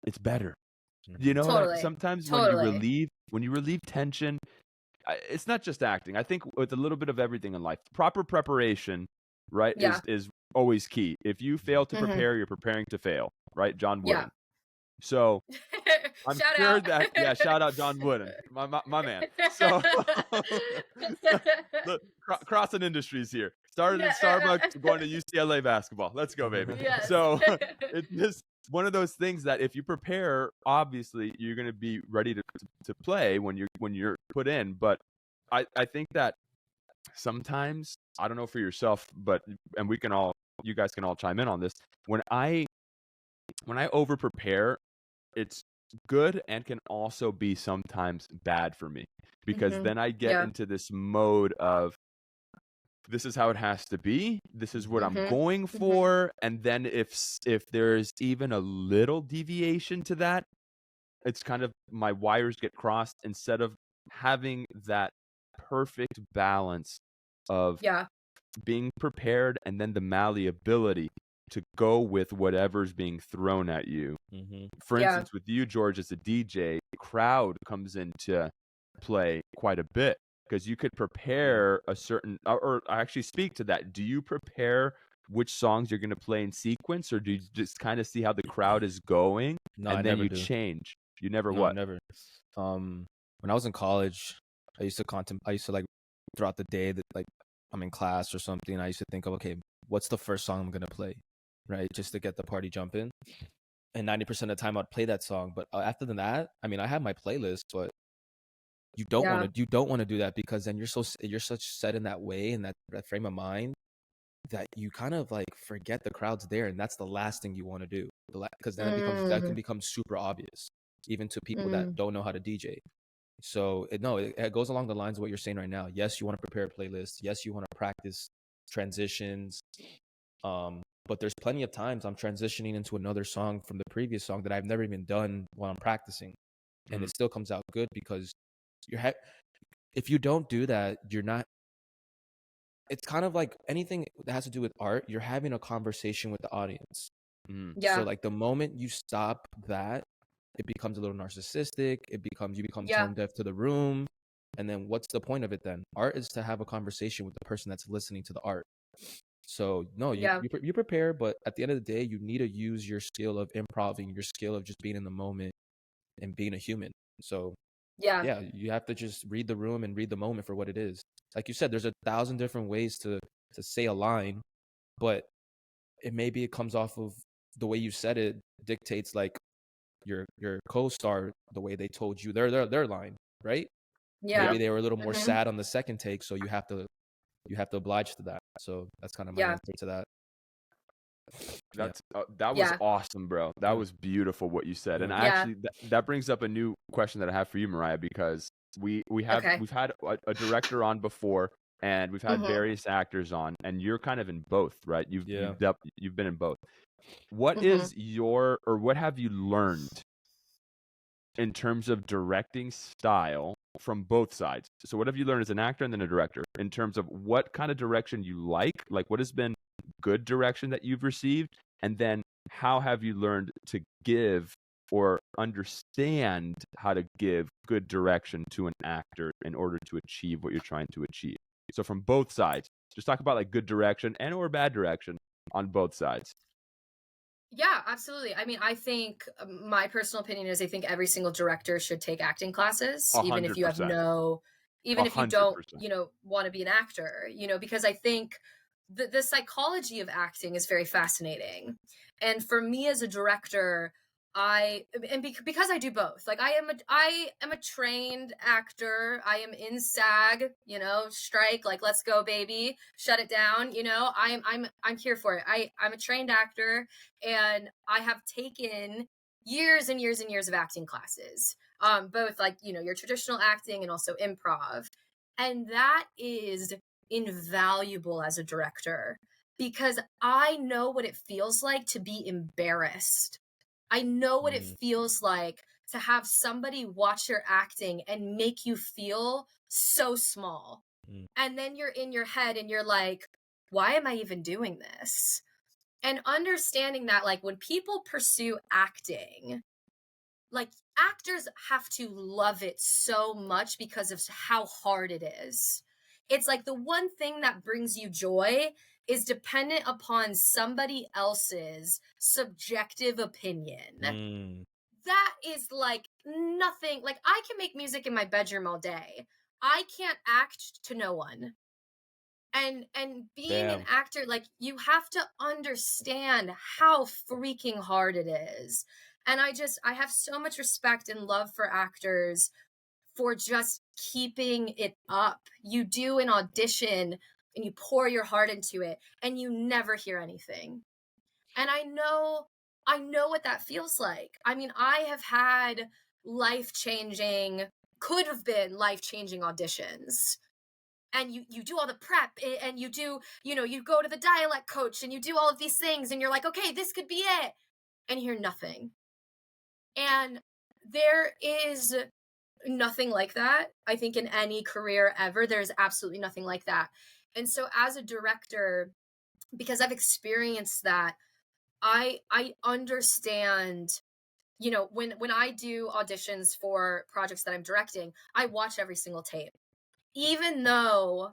it's better. You know, totally. Sometimes when you relieve tension, it's not just acting. I think with a little bit of everything in life, proper preparation, right, is always key. If you fail to prepare, you're preparing to fail, right? John Wooden. So I'm sure that shout out John Wooden, my man. So look, crossing industries here. Started in Starbucks, going to UCLA basketball. Let's go, baby. Yes. So it's just one of those things that if you prepare, obviously you're going to be ready to play when you're put in. But I think that sometimes, I don't know for yourself, and you guys can all chime in on this. When I over prepare, it's good and can also be sometimes bad for me because then I get into this mode of this is how it has to be. This is what I'm going for. And then if there's even a little deviation to that, it's kind of my wires get crossed instead of having that perfect balance of being prepared and then the malleability to go with whatever's being thrown at you. For instance, with you, George, as a DJ, crowd comes into play quite a bit because you could prepare a certain, or actually speak to that. Do you prepare which songs you're going to play in sequence, or do you just kind of see how the crowd is going and then you change? You never what? Never. When I was in college, I used to like throughout the day that like I'm in class or something, I used to think of, okay, what's the first song I'm going to play? Right, just to get the party jumping, and 90% of the time I'd play that song. But after that, I mean, I have my playlist, but you don't want to do that because then you're such set in that way and that frame of mind that you kind of like forget the crowd's there, and that's the last thing you want to do. because then that can become super obvious, even to people that don't know how to DJ. So it goes along the lines of what you're saying right now. Yes, you want to prepare a playlist. Yes, you want to practice transitions. But there's plenty of times I'm transitioning into another song from the previous song that I've never even done while I'm practicing, and it still comes out good because if you don't do that, you're not. It's kind of like anything that has to do with art. You're having a conversation with the audience. Yeah. So like the moment you stop that, it becomes a little narcissistic. You become tone deaf to the room. And then what's the point of it then? Art is to have a conversation with the person that's listening to the art. So no, you prepare, but at the end of the day, you need to use your skill of improving, your skill of just being in the moment and being a human. So yeah, you have to just read the room and read the moment for what it is. Like you said, there's 1,000 different ways to say a line, but maybe it comes off of the way you said it dictates like your co-star, the way they told you their line, right? Maybe they were a little more sad on the second take, so you have to oblige to that. So that's kind of my answer to that. That was awesome, bro. That was beautiful what you said. And actually that brings up a new question that I have for you, Mariah, because we've had a director on before, and we've had various actors on, and you're kind of in both, right? You've been in both. What is what have you learned in terms of directing style from both sides? So what have you learned as an actor and then a director in terms of what kind of direction you like what has been good direction that you've received, and then how have you learned to give or understand how to give good direction to an actor in order to achieve what you're trying to achieve? So from both sides, just talk about like good direction and or bad direction on both sides. Yeah, absolutely. I mean, I think my personal opinion is I think every single director should take acting classes, 100%. even if you have even if you don't, 100%. Want to be an actor, because I think the psychology of acting is very fascinating. And for me as a director, because I do both, like I am a trained actor. I am in SAG, strike, like, let's go, baby, shut it down. I'm here for it. I'm a trained actor, and I have taken years and years and years of acting classes, both like, your traditional acting and also improv. And that is invaluable as a director, because I know what it feels like to be embarrassed. I know what it feels like to have somebody watch your acting and make you feel so small. And then you're in your head and you're like, why am I even doing this? And understanding that, like, when people pursue acting, like, actors have to love it so much because of how hard it is. It's like the one thing that brings you joy is dependent upon somebody else's subjective opinion. That is like nothing. Like, I can make music in my bedroom all day. I can't act to no one. And being an actor, like, you have to understand how freaking hard it is. And I have so much respect and love for actors for just keeping it up. You do an audition and you pour your heart into it and you never hear anything. And I know what that feels like. I mean, I have had could have been life-changing auditions. And you do all the prep, and you do, you go to the dialect coach and you do all of these things, and you're like, okay, this could be it. And you hear nothing. And there is nothing like that. I think in any career ever, there's absolutely nothing like that. And so as a director, because I've experienced that, I understand, when I do auditions for projects that I'm directing, I watch every single tape. Even though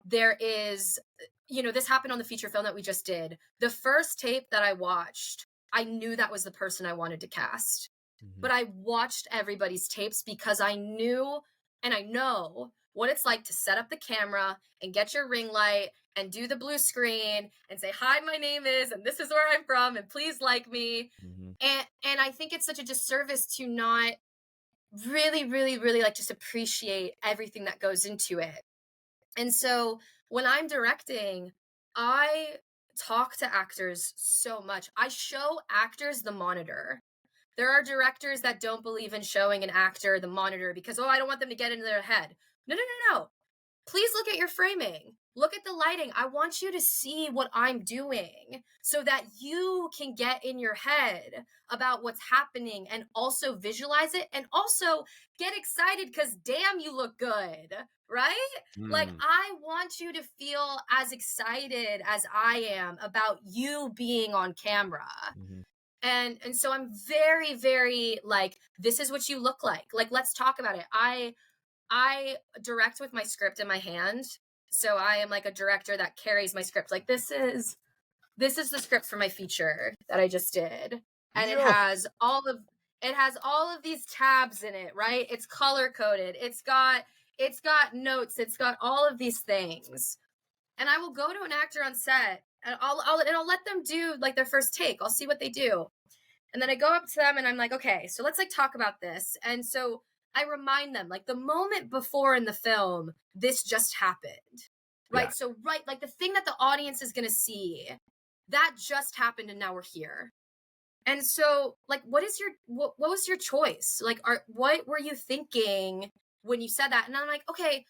there is, this happened on the feature film that we just did. The first tape that I watched, I knew that was the person I wanted to cast. But I watched everybody's tapes because I knew and I know what it's like to set up the camera and get your ring light and do the blue screen and say, hi, my name is, and this is where I'm from, and please like me. And I think it's such a disservice to not really, really, really like just appreciate everything that goes into it. And so when I'm directing, talk to actors so much. I show actors the monitor. There are directors that don't believe in showing an actor the monitor because, I don't want them to get into their head. No. Please look at your framing. Look at the lighting. I want you to see what I'm doing so that you can get in your head about what's happening and also visualize it and also get excited because damn, you look good, right? Like, I want you to feel as excited as I am about you being on camera. And so I'm very, very like, this is what you look like. Like, let's talk about it. I direct with my script in my hand. So I am like a director that carries my script. Like, this is the script for my feature that I just did. And it has all of these tabs in it, right? It's color coded. It's got notes. It's got all of these things. And I will go to an actor on set and I'll let them do like their first take. I'll see what they do. And then I go up to them and I'm like, okay, so let's like talk about this. And so I remind them, like, the moment before in the film, this just happened, right? Yeah. So, right, like the thing that the audience is going to see, that just happened and now we're here. And so, like, what was your choice? Like, what were you thinking when you said that? And I'm like, okay,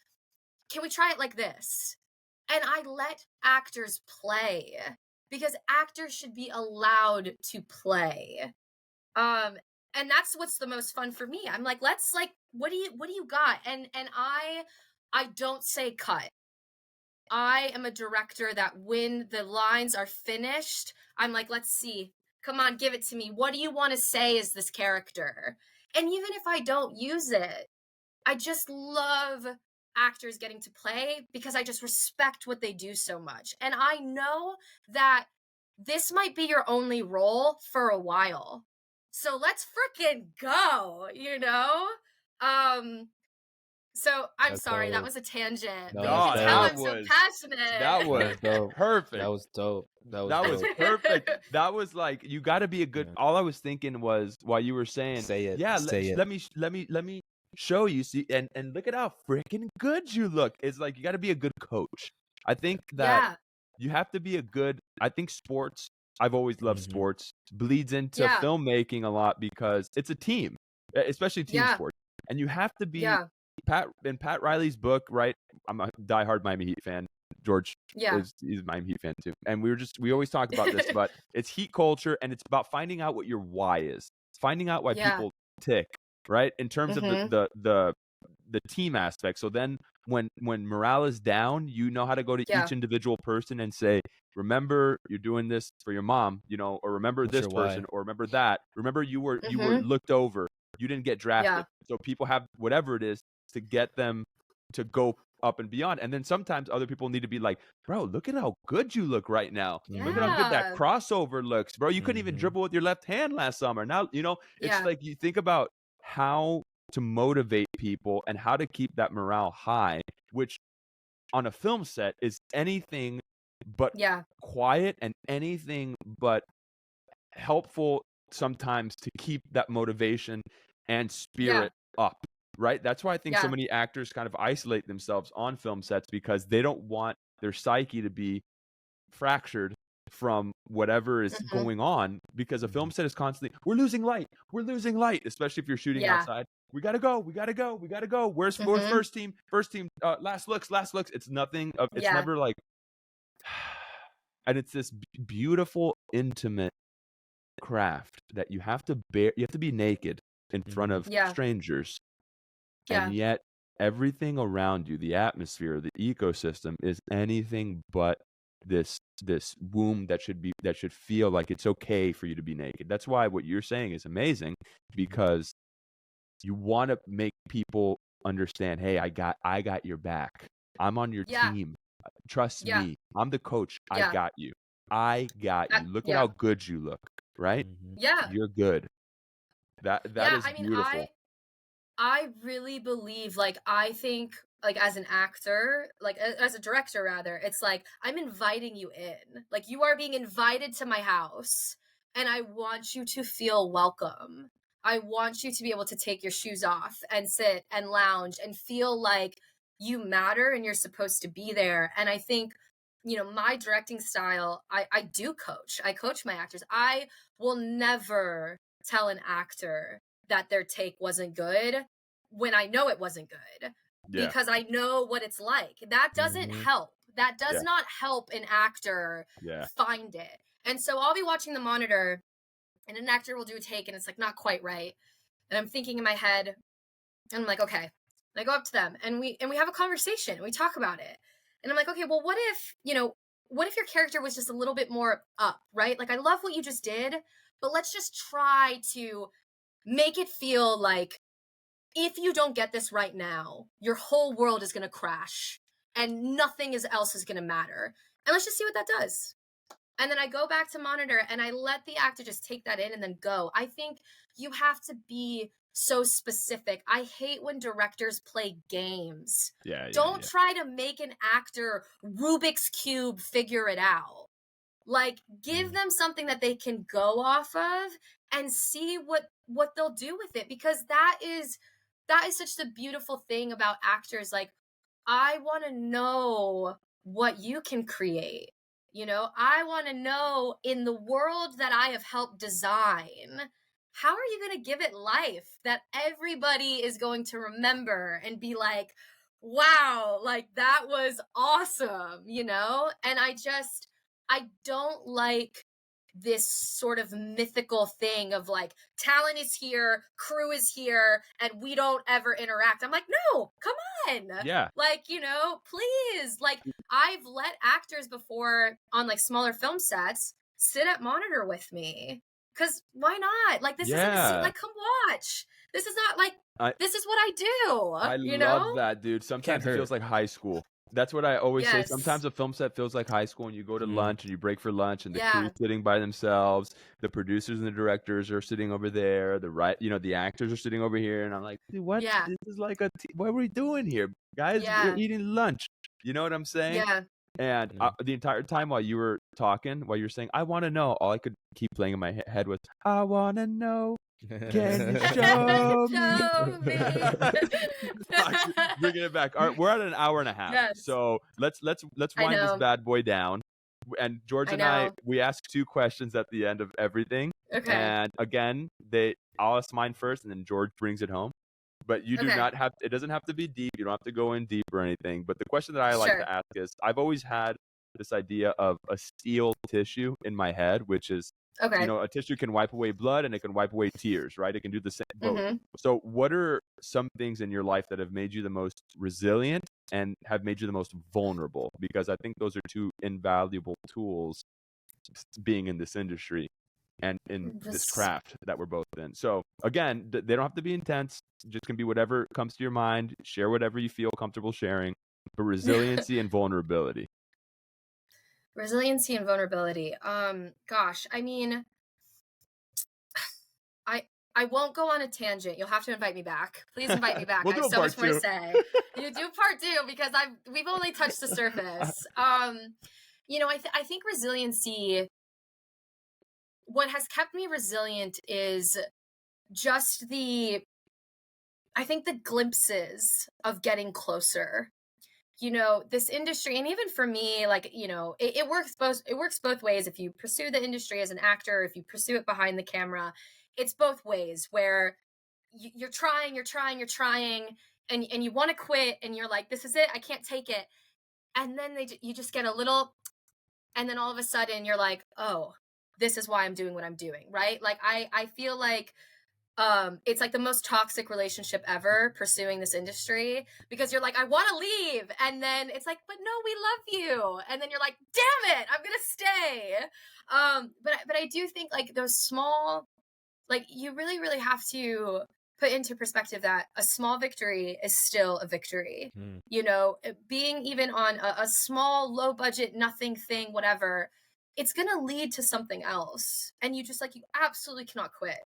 can we try it like this? And I let actors play because actors should be allowed to play. And that's what's the most fun for me. I'm like, let's like, what do you got? And I don't say cut. I am a director that when the lines are finished, I'm like, let's see. Come on, give it to me. What do you want to say as this character? And even if I don't use it, I just love actors getting to play because I just respect what they do so much. And I know that this might be your only role for a while. So let's freaking go, you know? So I'm sorry, that was a tangent. But you can tell I'm so passionate. That was perfect. That was dope. That was perfect. That was like, you got to be a good. All I was thinking was while you were saying, say it. Yeah, say it. let me show you. See, and look at how freaking good you look. It's like you got to be a good coach. I think that you have to be a good. I think sports. I've always loved sports. Bleeds into filmmaking a lot because it's a team, especially team sports, and you have to be. Pat Riley's book, right? I'm a diehard Miami Heat fan. George he's a Miami Heat fan too. And we always talk about this, but it's heat culture and it's about finding out what your why is. Finding out why people tick, right? In terms of the team aspect. So then when morale is down, you know how to go to each individual person and say, remember you're doing this for your mom, you know, or remember this person, or remember that. Remember you were looked over. You didn't get drafted. So people have whatever it is to get them to go up and beyond. And then sometimes other people need to be like, bro, look at how good you look right now. Look at how good that crossover looks, bro. You couldn't even dribble with your left hand last summer. Now, you know, it's like you think about how to motivate people and how to keep that morale high, which on a film set is anything but quiet and anything but helpful sometimes to keep that motivation and spirit up. Right. That's why I think so many actors kind of isolate themselves on film sets because they don't want their psyche to be fractured from whatever is going on, because a film set is constantly, we're losing light, especially if you're shooting outside. We got to go. Where's first team, last looks. It's nothing of, it's never like, and it's this beautiful, intimate craft that you have to be naked in front of strangers. And yet everything around you, the atmosphere, the ecosystem is anything but this womb that should feel like it's okay for you to be naked. That's why what you're saying is amazing, because you want to make people understand, hey, I got your back. I'm on your team. Trust me. I'm the coach. I got you. Look at how good you look, right? You're good. That is beautiful. I really believe, like, I think, like, as an actor, like, as a director, rather, it's like, I'm inviting you in. Like, you are being invited to my house, and I want you to feel welcome. I want you to be able to take your shoes off and sit and lounge and feel like you matter and you're supposed to be there. And I think my directing style, I do coach. I coach my actors. I will never tell an actor that their take wasn't good when I know it wasn't good, Yeah. because I know what it's like. That doesn't help. That does not help an actor find it. And so I'll be watching the monitor and an actor will do a take and it's like not quite right. And I'm thinking in my head, and I'm like, okay. And I go up to them and we have a conversation and we talk about it. And I'm like, okay, well, what if your character was just a little bit more up, right? Like, I love what you just did, but let's just try to make it feel like if you don't get this right now, your whole world is going to crash and nothing else is going to matter. And let's just see what that does. And then I go back to monitor and I let the actor just take that in and then go. I think you have to be so specific. I hate when directors play games. Don't try to make an actor Rubik's Cube figure it out. Like, give them something that they can go off of and see what they'll do with it, because that is such the beautiful thing about actors. Like, I want to know what you can create. I want to know, in the world that I have helped design, how are you going to give it life that everybody is going to remember and be like, wow, like that was awesome, And I don't like this sort of mythical thing of like, talent is here, crew is here, and we don't ever interact. I'm like, no, come on. Yeah. Like, please. Like, I've let actors before on like smaller film sets sit at monitor with me. Cause why not? Like, this isn't a scene. Like, come watch. This is not like, this is what I do. I love that, dude. Sometimes it feels like high school. That's what I always say. Sometimes a film set feels like high school, and you go to lunch and you break for lunch, and the crew's sitting by themselves. The producers and the directors are sitting over there. The actors are sitting over here, and I'm like, dude, what? Yeah. This is like what are we doing here, guys? We're eating lunch. You know what I'm saying? Yeah. And the entire time while you were talking, while you were saying, I want to know, all I could keep playing in my head was, I want to know. Can you show me? Bringing it back. All right, we're at an hour and a half. Yes. So let's wind this bad boy down. And George and I, we ask 2 questions at the end of everything. Okay. And again, I'll ask mine first, and then George brings it home. But you do not have, it doesn't have to be deep. You don't have to go in deep or anything. But the question that I like to ask is, I've always had this idea of a steel tissue in my head, which is, a tissue can wipe away blood and it can wipe away tears, right? It can do the same both. So what are some things in your life that have made you the most resilient and have made you the most vulnerable? Because I think those are 2 invaluable tools being in this industry and in this craft that we're both in. So again, they don't have to be intense. It just can be whatever comes to your mind. Share whatever you feel comfortable sharing. But resiliency and vulnerability. Resiliency and vulnerability. Gosh, I mean, I won't go on a tangent. You'll have to invite me back. Please invite me back. We'll I have so much more 2. to say. You do part 2 because we've only touched the surface. I think resiliency, what has kept me resilient is just the glimpses of getting closer. This industry, and even for me, like, it works both ways. If you pursue the industry as an actor, if you pursue it behind the camera, it's both ways, where you're trying, and you want to quit, and you're like, this is it, I can't take it. And then you just get a little, and then all of a sudden you're like, oh, this is why I'm doing what I'm doing, right? Like, I feel like it's like the most toxic relationship ever, pursuing this industry, because you're like, I want to leave, and then it's like, but no, we love you, and then you're like, damn it, I'm gonna stay. But I do think, like, those small, like, you really, really have to put into perspective that a small victory is still a victory. Being even on a small, low budget, nothing thing, whatever, it's gonna lead to something else, and you absolutely cannot quit.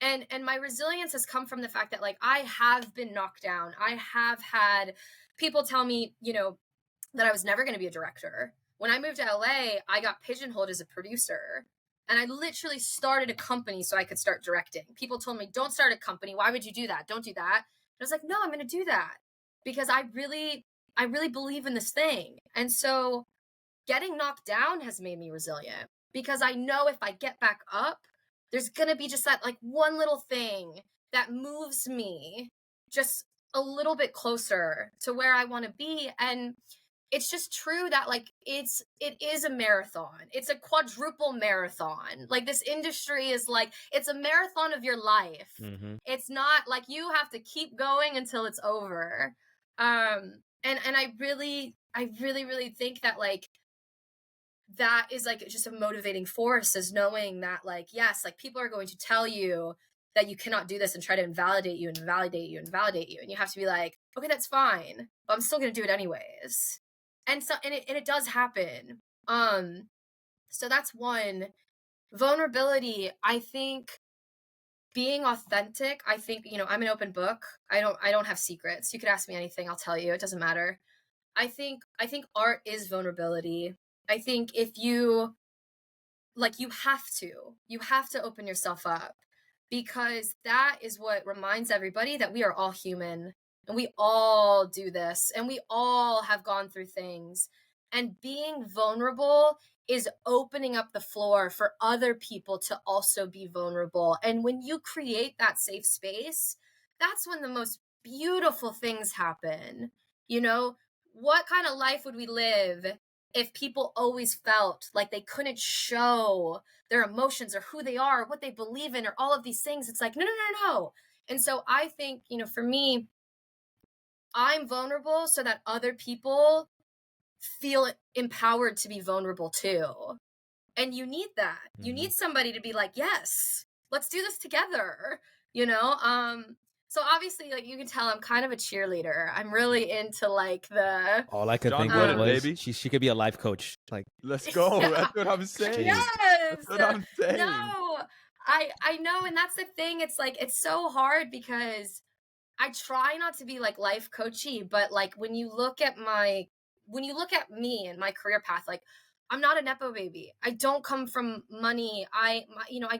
And my resilience has come from the fact that, like, I have been knocked down. I have had people tell me, that I was never going to be a director. When I moved to LA, I got pigeonholed as a producer. And I literally started a company so I could start directing. People told me, don't start a company. Why would you do that? Don't do that. And I was like, no, I'm going to do that because I really believe in this thing. And so getting knocked down has made me resilient, because I know if I get back up, there's gonna be just that like one little thing that moves me just a little bit closer to where I want to be. And it's just true that like it is a marathon. It's a quadruple marathon. Like this industry is like, it's a marathon of your life. Mm-hmm. It's not like you have to keep going until it's over. And I really think that like that is like just a motivating force, is knowing that like, yes, like people are going to tell you that you cannot do this and try to invalidate you and validate you and validate you, and you have to be like, okay, that's fine, but I'm still gonna do it anyways. And so and it does happen. So that's one. Vulnerability, I think being authentic, I think, you know, I'm an open book. I don't have secrets. You could ask me anything, I'll tell you. It doesn't matter. I think art is vulnerability. I think if you like, you have to open yourself up, because that is what reminds everybody that we are all human, and we all do this, and we all have gone through things. And being vulnerable is opening up the floor for other people to also be vulnerable. And when you create that safe space, that's when the most beautiful things happen. You know, what kind of life would we live if people always felt like they couldn't show their emotions or who they are, or what they believe in, or all of these things? It's like, no. And so I think, you know, for me, I'm vulnerable so that other people feel empowered to be vulnerable too. And you need that. Mm-hmm. You need somebody to be like, yes, let's do this together, you know? So obviously, like, you can tell I'm kind of a cheerleader. I'm really into like the all I could John think Gordon, was baby. She could be a life coach. Like, let's go. Yeah. That's what I'm saying. Yes. That's what I'm saying. No, I know, and that's the thing. It's like, it's so hard because I try not to be like life coachy, but like when you look at me and my career path, like, I'm not a Nepo baby. I don't come from money. I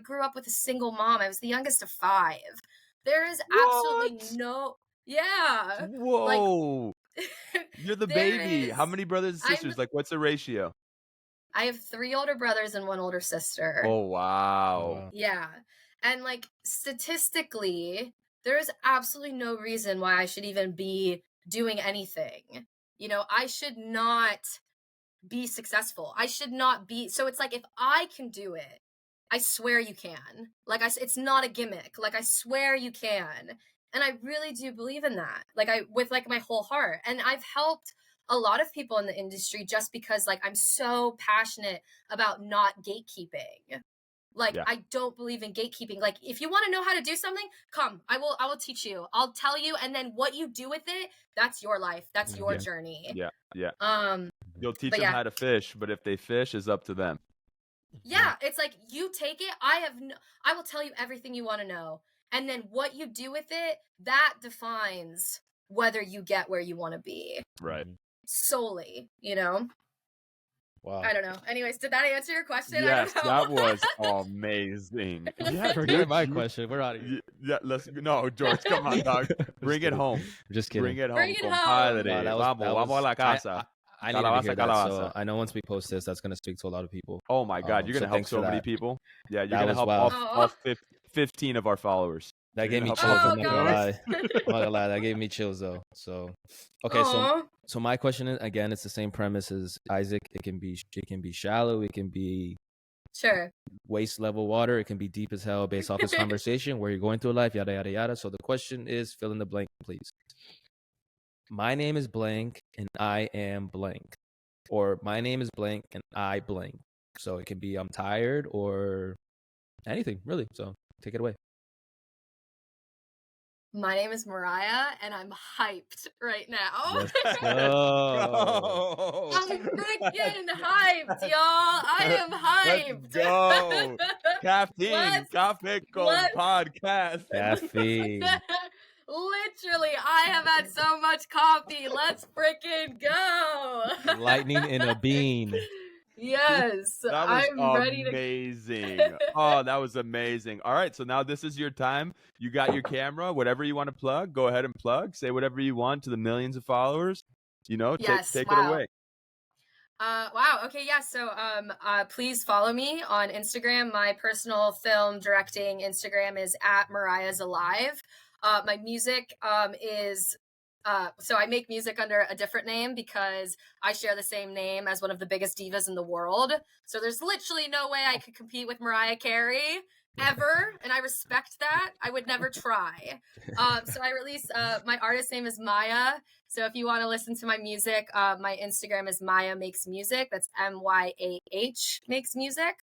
grew up with a single mom. I was the youngest of 5. There is absolutely no, yeah. Whoa. Like, you're the baby. How many brothers and sisters? Like, what's the ratio? I have 3 older brothers and 1 older sister. Oh, wow. Yeah. And like, statistically, there is absolutely no reason why I should even be doing anything. You know, I should not be successful. I should not be. So it's like, if I can do it, I swear you can. Like, it's not a gimmick. Like, I swear you can. And I really do believe in that. Like, with like my whole heart. And I've helped a lot of people in the industry just because like I'm so passionate about not gatekeeping. Like, yeah. I don't believe in gatekeeping. Like, if you want to know how to do something, come. I will teach you. I'll tell you, and then what you do with it, that's your life. That's your journey. Yeah. You'll teach them how to fish, but if they fish, it's up to them. Yeah, it's like, you take it. I will tell you everything you want to know, and then what you do with it, that defines whether you get where you want to be. Right. Solely, you know. Wow. I don't know. Anyways, did that answer your question? Yes, that was amazing. Yeah, forget my question. We're out of here. Yeah, no, George, come on, dog. Bring it home. Just kidding. Bring it home. Bring it home. Vamos a la casa. I need to hear that, so I know once we post this, that's going to speak to a lot of people. Oh my God, you're going to help so many people. Yeah, you're going to help all 15 of our followers. That gave me chills. I'm not gonna lie. That gave me chills though. So, okay. So my question is, again, it's the same premise as Isaac. It can be shallow. It can be waist level water. It can be deep as hell based off this conversation where you're going through life, yada yada yada. So the question is, fill in the blank, please. My name is blank and I am blank, or my name is blank and I blank. So it can be I'm tired or anything really. So take it away. My name is Mariah, and I'm hyped right now. Let's go. I'm freaking hyped, y'all. I am hyped. Let's go. Caffeine. Cafe con podcast. Caffeine. Literally, I have had so much coffee. Let's freaking go. Lightning in a bean. Yes, that was I'm ready to. Amazing. Oh, that was amazing. All right, so now this is your time. You got your camera. Whatever you want to plug, go ahead and plug. Say whatever you want to the millions of followers. You know, yes, take it away. Wow. Okay. Yeah. So, please follow me on Instagram. My personal film directing Instagram is at Mariah's Alive. My music, is, so I make music under a different name because I share the same name as one of the biggest divas in the world. So there's literally no way I could compete with Mariah Carey ever. And I respect that. I would never try. So I release, my artist name is Myah. So if you want to listen to my music, my Instagram is Myah Makes Music. That's MYAH Makes Music.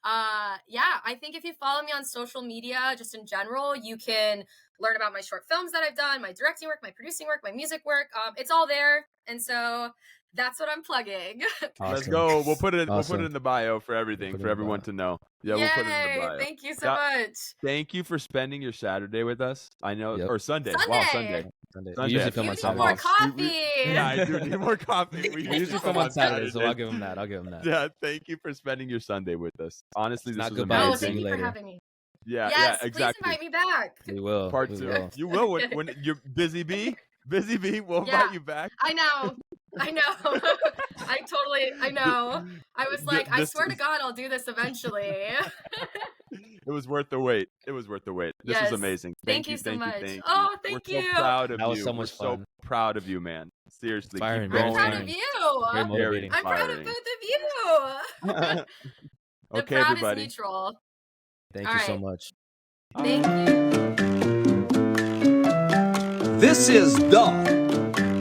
Yeah, I think if you follow me on social media, just in general, you can learn about my short films that I've done, my directing work, my producing work, my music work. It's all there. And so that's what I'm plugging. Let's Awesome. go. We'll put it Awesome. in the bio for everything, Put it for in the everyone bio. to know. Yeah, we'll put it in the Yay, bio. thank you so Yeah. much. Thank you for spending your Saturday with us. I know, Yep. or Sunday. Wow, Sunday. Sunday. Sunday. Sunday. We usually You film You on need I'm more Saturdays. off. coffee. Yeah, I do need more coffee. We usually film on Saturdays, so I'll give him that. Yeah, thank you for spending your Sunday with us. Honestly, It's this not was goodbye, Oh, see amazing. thank you you for later. having me. Yeah, Yes, yeah, exactly. please invite me back. We will. Part we 2. will. You will when you're busy bee. Busy bee, we'll Yeah. invite you back. I know. I know. I was like, I This swear to is- God, I'll do this eventually. It was worth the wait. It was worth the wait. This Yes. was amazing. Thank you so Thank much. you. Thank Oh, you. thank We're you. so proud of That was you. so much We're fun. so proud of you, man. Seriously, Inspiring, keep very I'm going. proud of Very you. motivating. I'm proud of inspiring. both of you. The Okay, proud everybody. is mutual. Thank All you so right. much. Thank you. This is the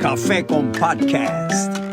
Cafe con Podcast.